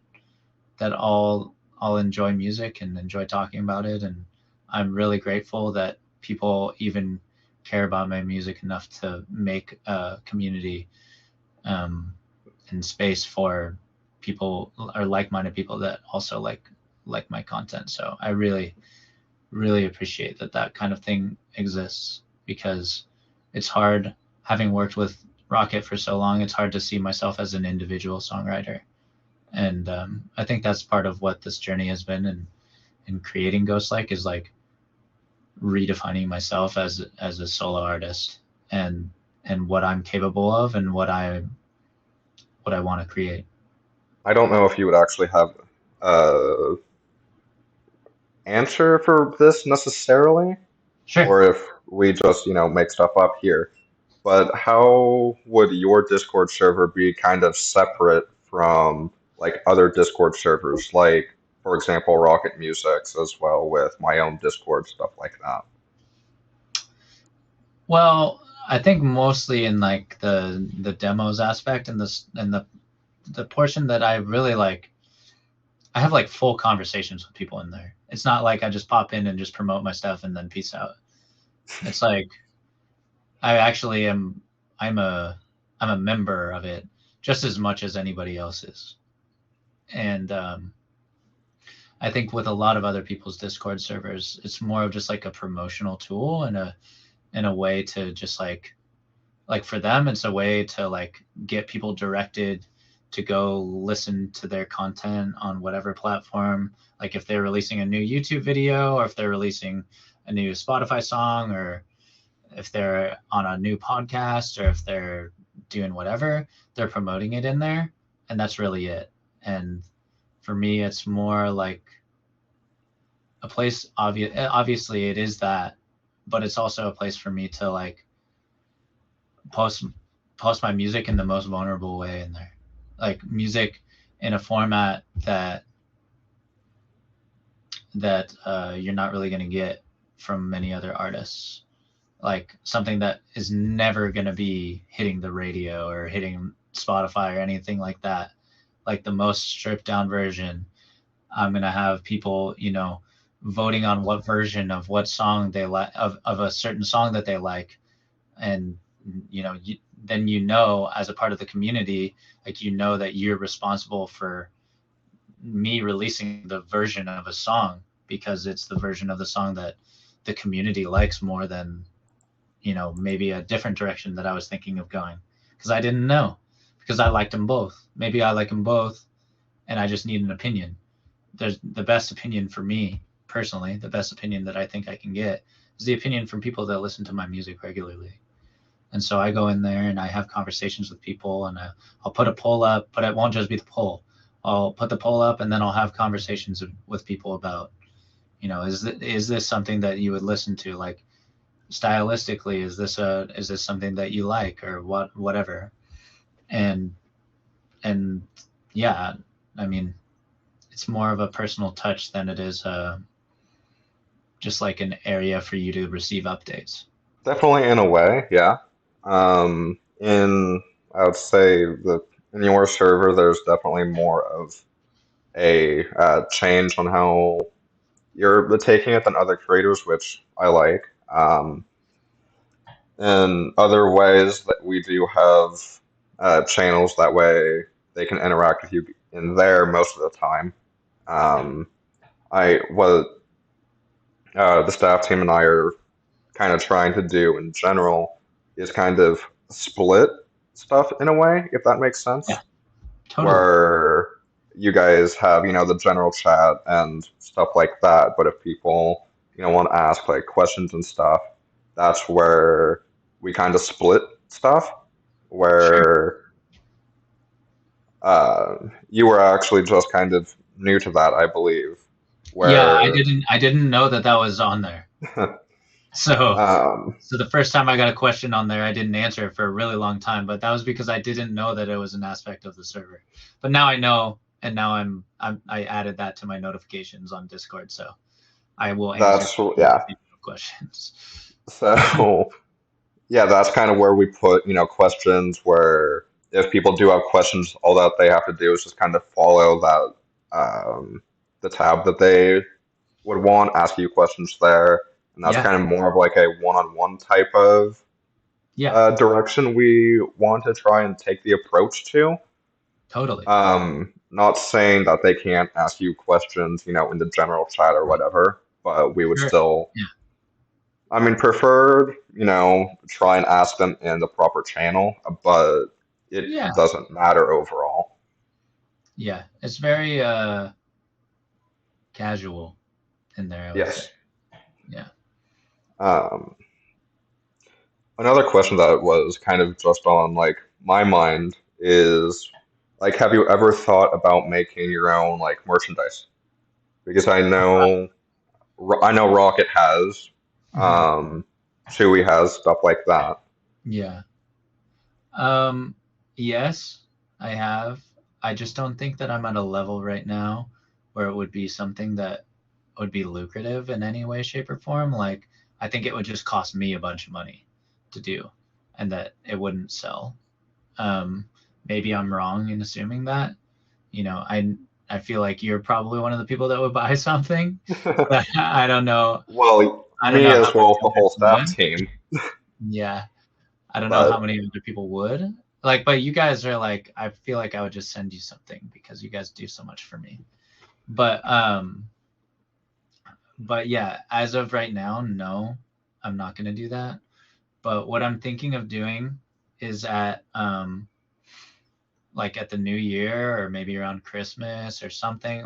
all enjoy music and enjoy talking about it. And I'm really grateful that people even care about my music enough to make a community and space for people or like-minded people that also like my content. So I really appreciate that kind of thing exists, because it's hard, having worked with Rockit for so long, it's hard to see myself as an individual songwriter. And I think that's part of what this journey has been in creating Ghostlike, is like redefining myself as a solo artist, and what I'm capable of and what I want to create. I don't know if you would actually have a answer for this necessarily, Sure. or if we just, make stuff up here. But how would your Discord server be kind of separate from other Discord servers, like for example Rocket Music's, as well with my own Discord, stuff like that? Well, I think mostly in like the demos aspect, and the portion that I really like, I have like full conversations with people in there. It's not like I just pop in and just promote my stuff and then peace out. It's like I actually am I'm a member of it just as much as anybody else is. And I think with a lot of other people's Discord servers, it's more of just like a promotional tool and a way to just like for them, it's a way to like get people directed to go listen to their content on whatever platform. Like if they're releasing a new YouTube video, or if they're releasing a new Spotify song, or if they're on a new podcast, or if they're doing whatever, they're promoting it in there, and that's really it. And for me, it's more like a place, obviously it is that, but it's also a place for me to like post my music in the most vulnerable way in there, like music in a format that you're not really going to get from many other artists, like something that is never going to be hitting the radio or hitting Spotify or anything like that, like the most stripped down version. I'm going to have people, voting on what version of what song they like, of a certain song that they like. And, then, as a part of the community, like, that you're responsible for me releasing the version of a song because it's the version of the song that the community likes more than, maybe a different direction that I was thinking of going, because I didn't know, because I liked them both. Maybe I like them both and I just need an opinion. There's the best opinion for me personally, the best opinion that I think I can get is the opinion from people that listen to my music regularly. And so I go in there and I have conversations with people, and I'll put a poll up, but it won't just be the poll. I'll put the poll up and then I'll have conversations with people about, is this something that you would listen to? Like, stylistically, is this something that you like, or whatever? And yeah, I mean, it's more of a personal touch than it is just like an area for you to receive updates. Definitely in a way, yeah. In I would say that in your server, there's definitely more of a change on how you're taking it than other creators, which I like. In other ways, that we do have channels that way they can interact with you in there most of the time. What the staff team and I are kind of trying to do in general is kind of split stuff in a way, if that makes sense. Yeah, totally. Where you guys have, the general chat and stuff like that, but if people, want to ask like questions and stuff, that's where we kind of split stuff. Where you were actually just kind of new to that, I believe. Yeah, Where I didn't know that was on there. So the first time I got a question on there, I didn't answer it for a really long time, but that was because I didn't know that it was an aspect of the server. But now I know, and now I added that to my notifications on Discord, so I will answer questions. So yeah, that's kind of where we put, questions where if people do have questions, all that they have to do is just kind of follow that the tab that they would want, ask you questions there. And that's kind of more of like a one-on-one type of direction we want to try and take the approach to. Totally. Not saying that they can't ask you questions, in the general chat or whatever, but we would still, I mean, preferred, try and ask them in the proper channel, but it doesn't matter overall. Yeah, it's very casual in there, I would say. Yeah. Another question that was kind of just on like my mind is like, have you ever thought about making your own like merchandise? Because I know Rocket has, Chewy has stuff like that. Yeah. Yes, I have. I just don't think that I'm at a level right now where it would be something that would be lucrative in any way, shape, or form. Like, I think it would just cost me a bunch of money to do, and that it wouldn't sell. Maybe I'm wrong in assuming that. I feel like you're probably one of the people that would buy something. But I don't know. Well, me as well as the whole staff team. Yeah. I don't know how many other people would. Like, but you guys are like, I feel like I would just send you something because you guys do so much for me. But yeah, as of right now, no, I'm not going to do that. But what I'm thinking of doing is like at the new year or maybe around Christmas or something,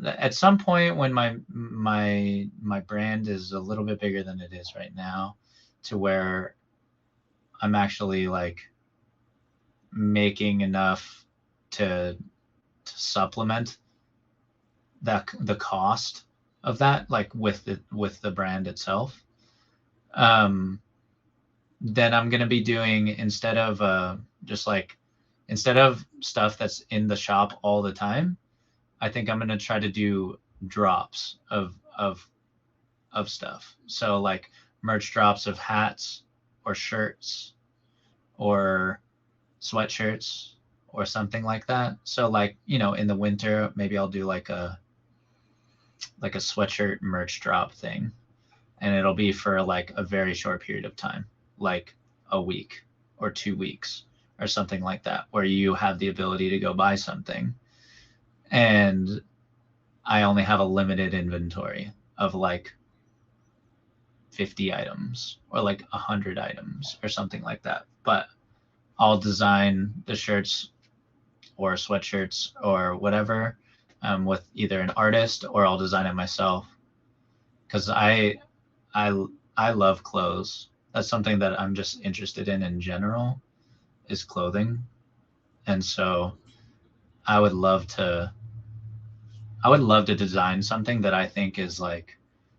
at some point when my brand is a little bit bigger than it is right now, to where I'm actually like making enough to supplement the cost of that, like with the brand itself, then I'm gonna be doing, instead of stuff that's in the shop all the time, I think I'm gonna try to do drops of stuff. So like merch drops of hats or shirts or sweatshirts or something like that. So like, you know, in the winter, maybe I'll do like a sweatshirt merch drop thing, and it'll be for like a very short period of time, like a week or 2 weeks or something like that, where you have the ability to go buy something, and I only have a limited inventory of like 50 items or like 100 items or something like that. But I'll design the shirts or sweatshirts or whatever with either an artist, or I'll design it myself, because I love clothes. That's something that I'm just interested in general, is clothing. And so I would love to design something that I think is like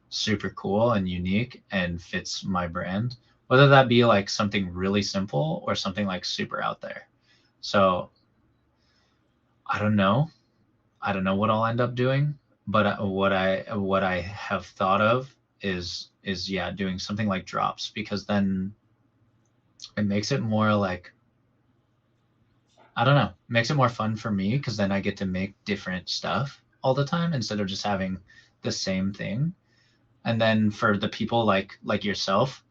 super cool and unique and fits my brand, whether that be like something really simple or something like super out there. So I don't know what I'll end up doing, but what I have thought of is yeah, doing something like drops, because then it makes it more like, I don't know, makes it more fun for me, because then I get to make different stuff all the time instead of just having the same thing. And then for the people like yourself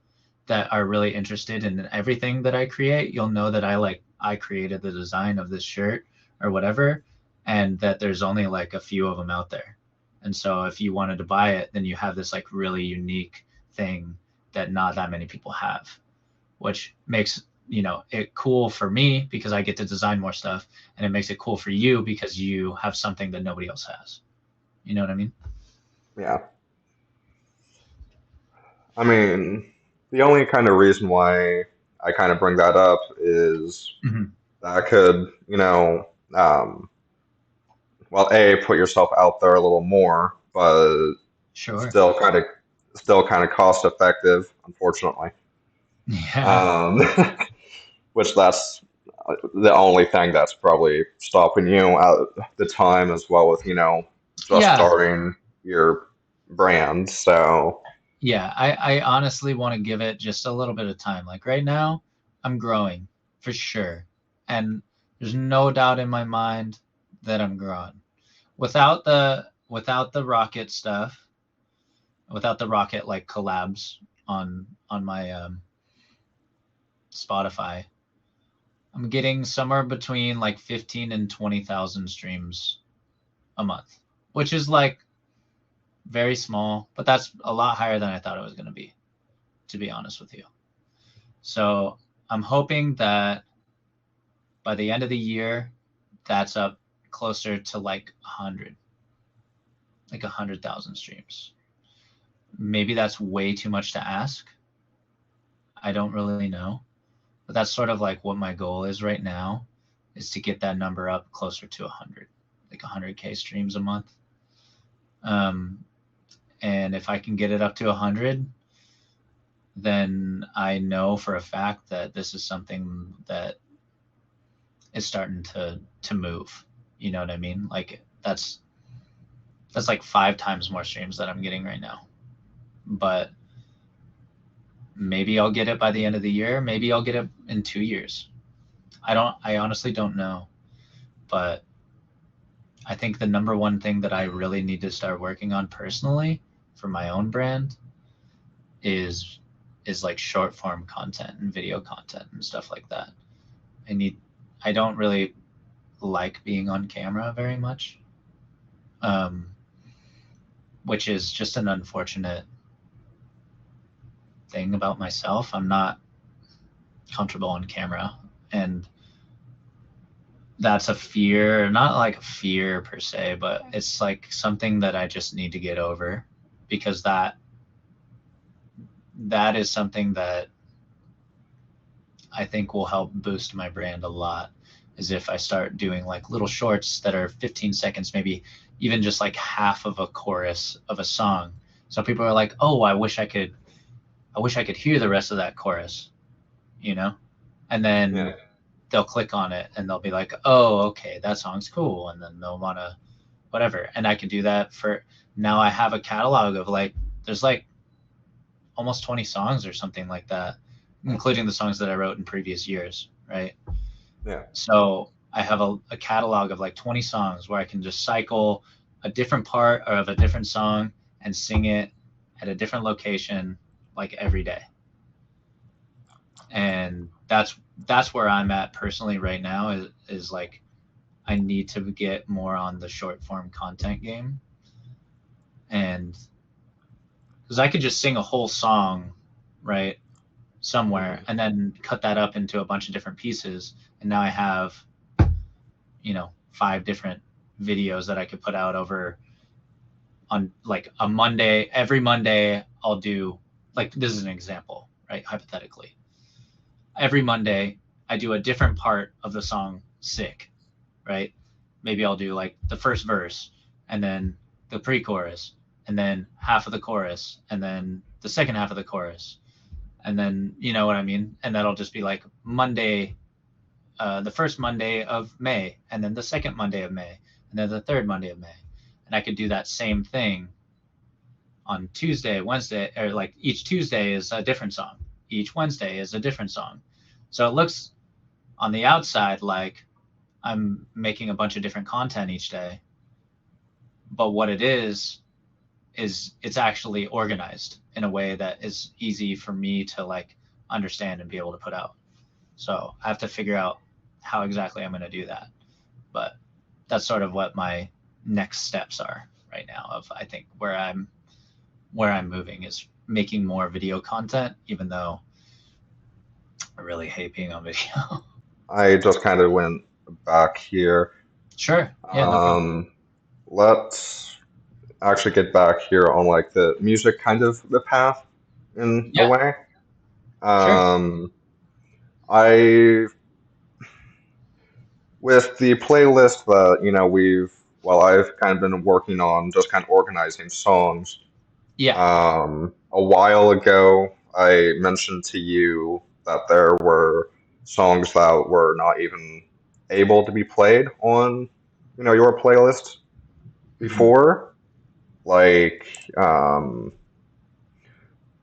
that are really interested in everything that I create, you'll know that I created the design of this shirt or whatever, and that there's only like a few of them out there. And so if you wanted to buy it, then you have this like really unique thing that not that many people have, which makes, you know, it cool for me because I get to design more stuff, and it makes it cool for you because you have something that nobody else has. You know what I mean? Yeah. I mean, the only kind of reason why I kind of bring that up is Mm-hmm. that could, you know, well, A, put yourself out there a little more, but Sure. still kind of cost effective, unfortunately. Yeah. Which that's the only thing that's probably stopping you at the time, as well with, you know, just Yeah. starting your brand. So Yeah, I honestly want to give it just a little bit of time. Like right now, I'm growing for sure. And there's no doubt in my mind that I'm growing. Without the Rocket stuff, without the Rocket like collabs on my Spotify, I'm getting somewhere between like 15 and 20,000 streams a month, which is like very small, but that's a lot higher than I thought it was going to be honest with you. So I'm hoping that by the end of the year, that's up closer to like 100,000 streams. Maybe that's way too much to ask. I don't really know, but that's sort of like what my goal is right now, is to get that number up closer to 100, like 100K streams a month. And if I can get it up to 100, then I know for a fact that this is something that is starting to move. You know what I mean? Like that's like 5 times more streams that I'm getting right now. But maybe I'll get it by the end of the year. Maybe I'll get it in 2 years. I honestly don't know. But I think the number one thing that I really need to start working on personally for my own brand is like short form content and video content and stuff like that. I don't really like being on camera very much, which is just an unfortunate thing about myself. I'm not comfortable on camera, and that's a fear, not like a fear per se, but it's like something that I just need to get over, because that is something that I think will help boost my brand a lot, is if I start doing like little shorts that are 15 seconds, maybe even just like half of a chorus of a song. So people are like, "Oh, I wish I could hear the rest of that chorus," you know? And then they'll click on it and they'll be like, "Oh, okay, that song's cool." And then they'll want to whatever. And I can do that for now. I have a catalog of like, there's like almost 20 songs or something like that, including the songs that I wrote in previous years, right? Yeah. So I have a catalog of like 20 songs where I can just cycle a different part of a different song and sing it at a different location like every day. And that's where I'm at personally right now, is like I need to get more on the short form content game. And because I could just sing a whole song, right, somewhere, and then cut that up into a bunch of different pieces, and now I have, 5 different videos that I could put out over on like a Monday. Every Monday I'll do, like, this is an example, right, hypothetically. Every Monday I do a different part of the song Sick, right? Maybe I'll do like the first verse, and then the pre-chorus, and then half of the chorus, and then the second half of the chorus, and then, you know what I mean? And that'll just be like Monday, the first Monday of May, and then the second Monday of May, and then the third Monday of May. And I could do that same thing on Tuesday, Wednesday, or like each Tuesday is a different song. Each Wednesday is a different song. So it looks on the outside like I'm making a bunch of different content each day. But what it is it's actually organized in a way that is easy for me to like understand and be able to put out. So I have to figure out how exactly I'm going to do that. But that's sort of what my next steps are right now, of I think where I'm moving is making more video content, even though I really hate being on video. I just kind of went back here. Sure. Yeah, no problem. Let's actually get back here on like the music kind of the path in a way. Sure. I with the playlist that I've kind of been working on just kind of organizing songs. Yeah. A while ago, I mentioned to you that there were songs that were not even able to be played on, your playlist before, like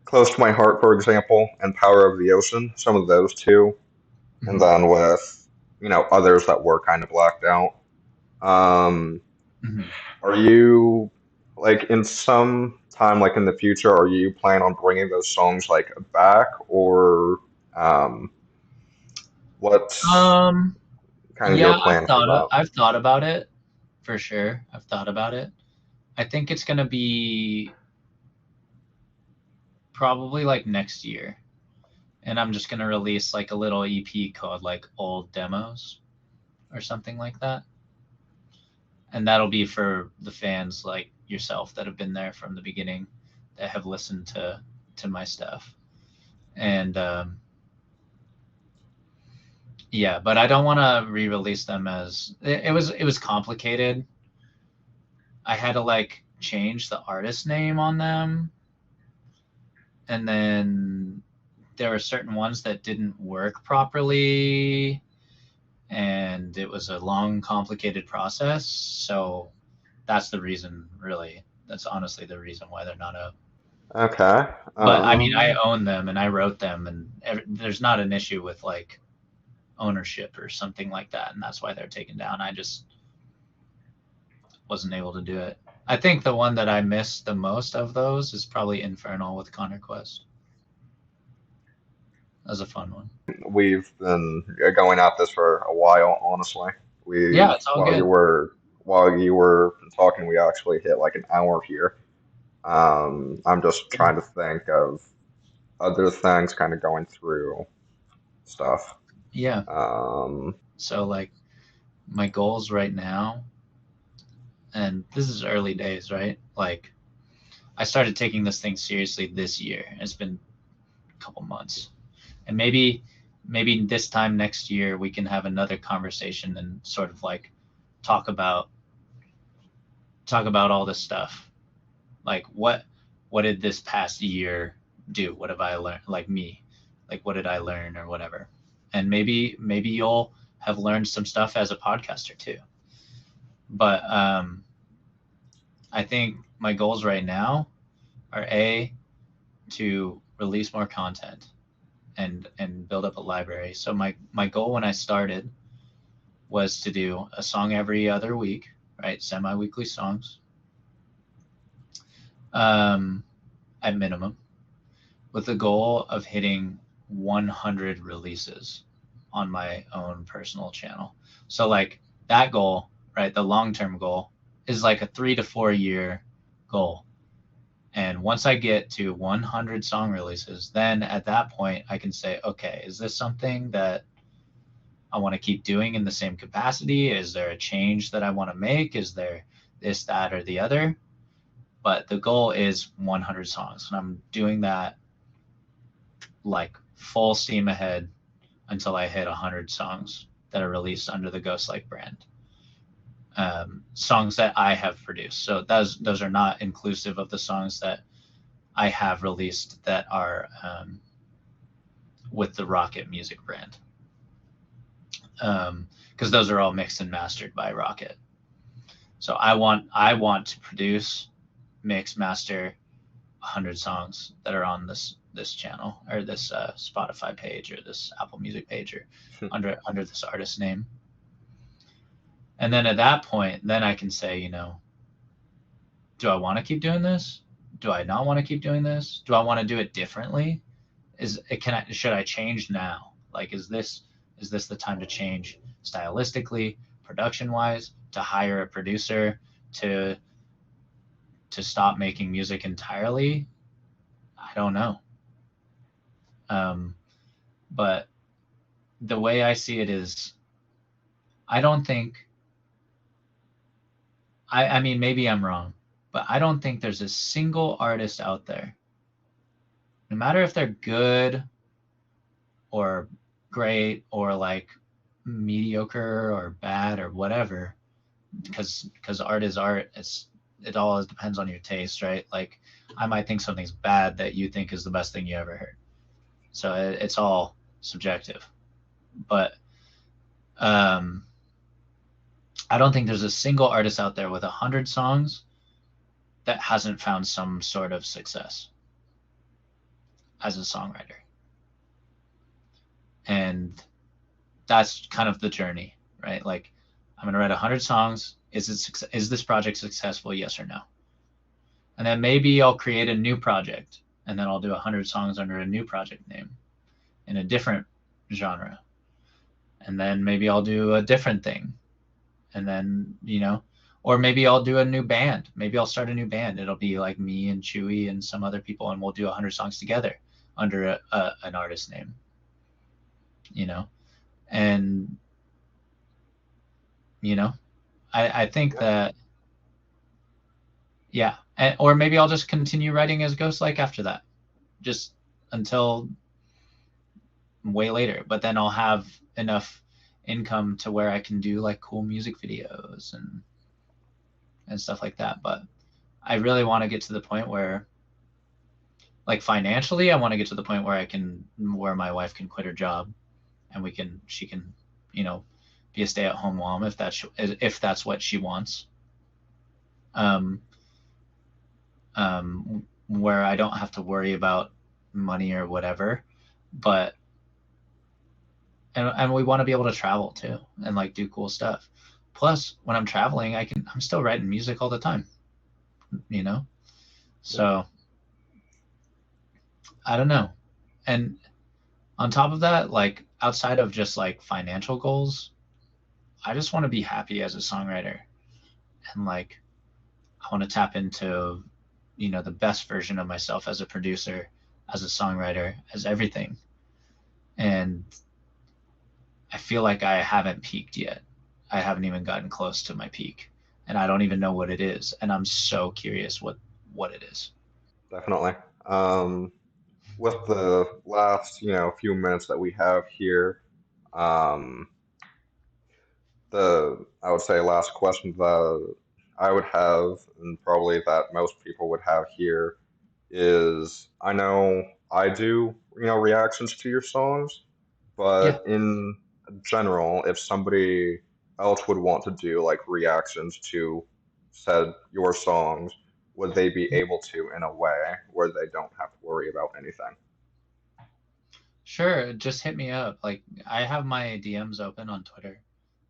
Close to My Heart, for example, and Power of the Ocean, some of those two, and then with, others that were kind of blacked out. Are you, like, in some time, like in the future, are you planning on bringing those songs like back, or what's kind of your plan for that? I've thought about it for sure. I've thought about it. I think it's gonna be probably like next year, and I'm just gonna release like a little EP called like Old Demos or something like that, and that'll be for the fans like yourself that have been there from the beginning, that have listened to my stuff. And yeah, but I don't want to re-release them, as it was complicated. I had to like change the artist name on them, and then there were certain ones that didn't work properly, and it was a long, complicated process. So that's the reason, really. That's honestly the reason why they're not up. Okay. But I mean, I own them and I wrote them, and there's not an issue with like ownership or something like that, and that's why they're taken down. I just wasn't able to do it. I think the one that I missed the most of those is probably Infernal with Connor Quest. That was a fun one. We've been going at this for a while, honestly. Yeah, it's all good. While you were talking, we actually hit like an hour here. I'm just trying to think of other things, kind of going through stuff. Yeah. So like, my goals right now, and this is early days, right? Like, I started taking this thing seriously this year. It's been a couple months, and maybe this time next year we can have another conversation and sort of like talk about all this stuff. Like, what did this past year do? What have I learned? Like me, like what did I learn or whatever? And maybe you'll have learned some stuff as a podcaster too. But I think my goals right now are to release more content and build up a library. So my goal when I started was to do a song every other week, right? Semi-weekly songs, at minimum, with the goal of hitting 100 releases on my own personal channel. So like that goal, right? The long-term goal is like a 3 to 4 year goal. And once I get to 100 song releases, then at that point I can say, okay, is this something that I want to keep doing in the same capacity? Is there a change that I want to make? Is there this, that, or the other? But the goal is 100 songs. And I'm doing that like full steam ahead until I hit 100 songs that are released under the Ghostlike brand. Songs that I have produced. So those are not inclusive of the songs that I have released that are with the Rockit music brand. Because those are all mixed and mastered by Rockit. So I want to produce, mix, master 100 songs that are on this channel or this Spotify page or this Apple Music page or under this artist name. And then at that point, then I can say, you know, do I want to keep doing this? Do I not want to keep doing this? Do I want to do it differently? Should I change now? Like, is this the time to change stylistically, production wise, to hire a producer, to stop making music entirely? I don't know. But the way I see it is, I don't think, I mean, maybe I'm wrong, but I don't think there's a single artist out there, no matter if they're good or great or like mediocre or bad or whatever, because art is art. It all depends on your taste, right? Like, I might think something's bad that you think is the best thing you ever heard. So it's all subjective. But I don't think there's a single artist out there with 100 songs that hasn't found some sort of success as a songwriter. And that's kind of the journey, right? Like, I'm going to write 100 songs. Is this project successful? Yes or no? And then maybe I'll create a new project, and then I'll do 100 songs under a new project name in a different genre. And then maybe I'll do a different thing. And then, you know, or maybe I'll do a new band. Maybe I'll start a new band. It'll be like me and Chewy and some other people, and we'll do 100 songs together under an artist name, you know? And, you know, I think that, yeah. Or maybe I'll just continue writing as Ghostlike after that, just until way later. But then I'll have enough income to where I can do like cool music videos and stuff like that. But I really want to get to the point where, like, financially, I want to get to the point where where my wife can quit her job and she can, you know, be a stay-at-home mom if that's what she wants. Where I don't have to worry about money or whatever, but and we want to be able to travel too and like do cool stuff. Plus, when I'm traveling, I'm still writing music all the time, you know? So I don't know. And on top of that, like, outside of just like financial goals, I just want to be happy as a songwriter. And like, I want to tap into, you know, the best version of myself as a producer, as a songwriter, as everything. And I feel like I haven't peaked yet. I haven't even gotten close to my peak, and I don't even know what it is, and I'm so curious what it is. Definitely. With the last, few minutes that we have here, um, the I would say last question that I would have, and probably that most people would have here, is I know I do, reactions to your songs, Yeah. but in general, if somebody else would want to do like reactions to said your songs, would they be able to in a way where they don't have to worry about anything? Sure, just hit me up. Like, I have my DMs open on Twitter.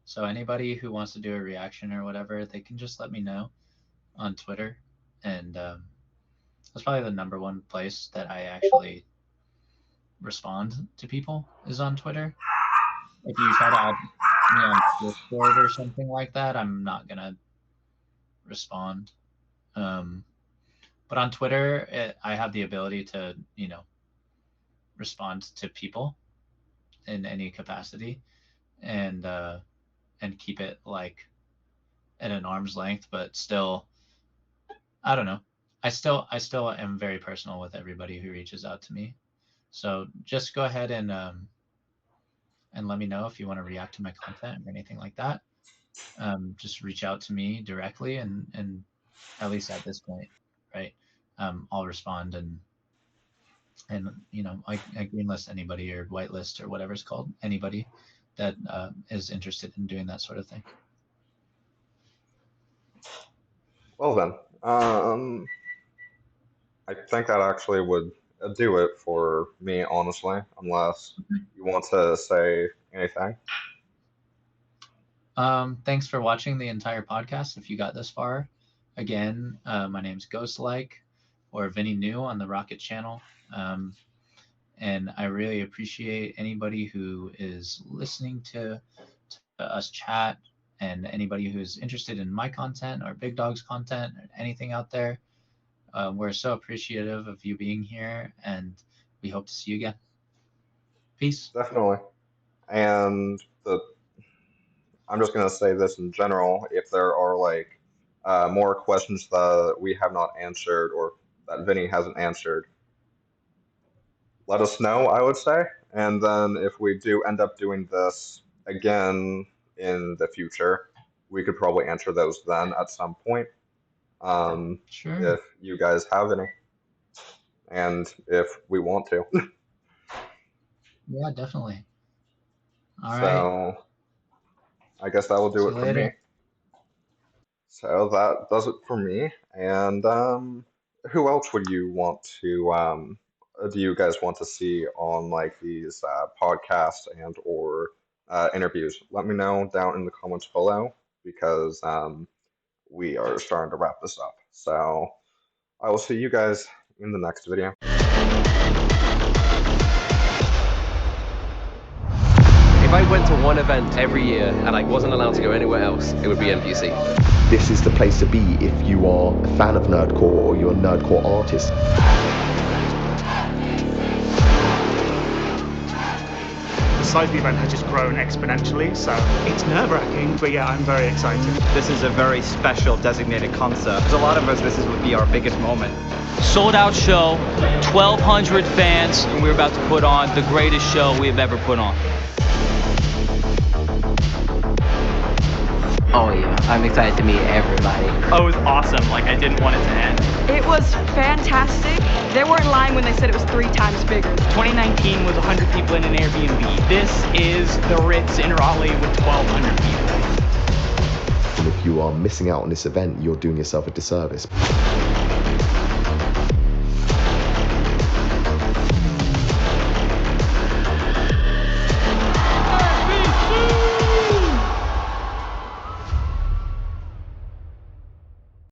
So anybody who wants to do a reaction or whatever, they can just let me know on Twitter. And that's probably the number one place that I actually respond to people is on Twitter. If you try to add me on Discord or something like that, I'm not gonna respond. Um, but on Twitter, I have the ability to, respond to people in any capacity, and keep it like at an arm's length, but still, I don't know. I still am very personal with everybody who reaches out to me. So just go ahead and let me know if you want to react to my content or anything like that. Just reach out to me directly, and at least at this point, right? I'll respond, and I greenlist anybody or whitelist or whatever it's called, anybody that is interested in doing that sort of thing. Well then, I think that actually would do it for me, honestly, unless you want to say anything. Thanks for watching the entire podcast. If you got this far, again, my name's Ghostlike or Vinny New on the Rocket channel. And I really appreciate anybody who is listening to us chat, and anybody who's interested in my content or Big Dog's content or anything out there. We're so appreciative of you being here, and we hope to see you again. Peace. Definitely. And I'm just going to say this in general. If there are like more questions that we have not answered or that Vinny hasn't answered, let us know, I would say. And then if we do end up doing this again in the future, we could probably answer those then at some point. Sure. If you guys have any, and if we want to. Yeah, definitely. All right. So I guess that will do See it you for later. me. So that does it for me. And who else would you want to do you guys want to see on like these podcasts and or interviews? Let me know down in the comments below because we are starting to wrap this up. So I will see you guys in the next video. If I went to one event every year and I wasn't allowed to go anywhere else, it would be NPC. This is the place to be if you are a fan of nerdcore or you're a nerdcore artist. The size of the event has just grown exponentially, so it's nerve-wracking, but yeah, I'm very excited. This is a very special designated concert. For a lot of us, this would be our biggest moment. Sold out show, 1,200 fans, and we're about to put on the greatest show we have ever put on. Oh yeah, I'm excited to meet everybody. Oh, it was awesome. Like, I didn't want it to end. It was fantastic. They weren't lying when they said it was 3 times bigger. 2019 was 100 people in an Airbnb. This is the Ritz in Raleigh with 1,200 people. And if you are missing out on this event, you're doing yourself a disservice.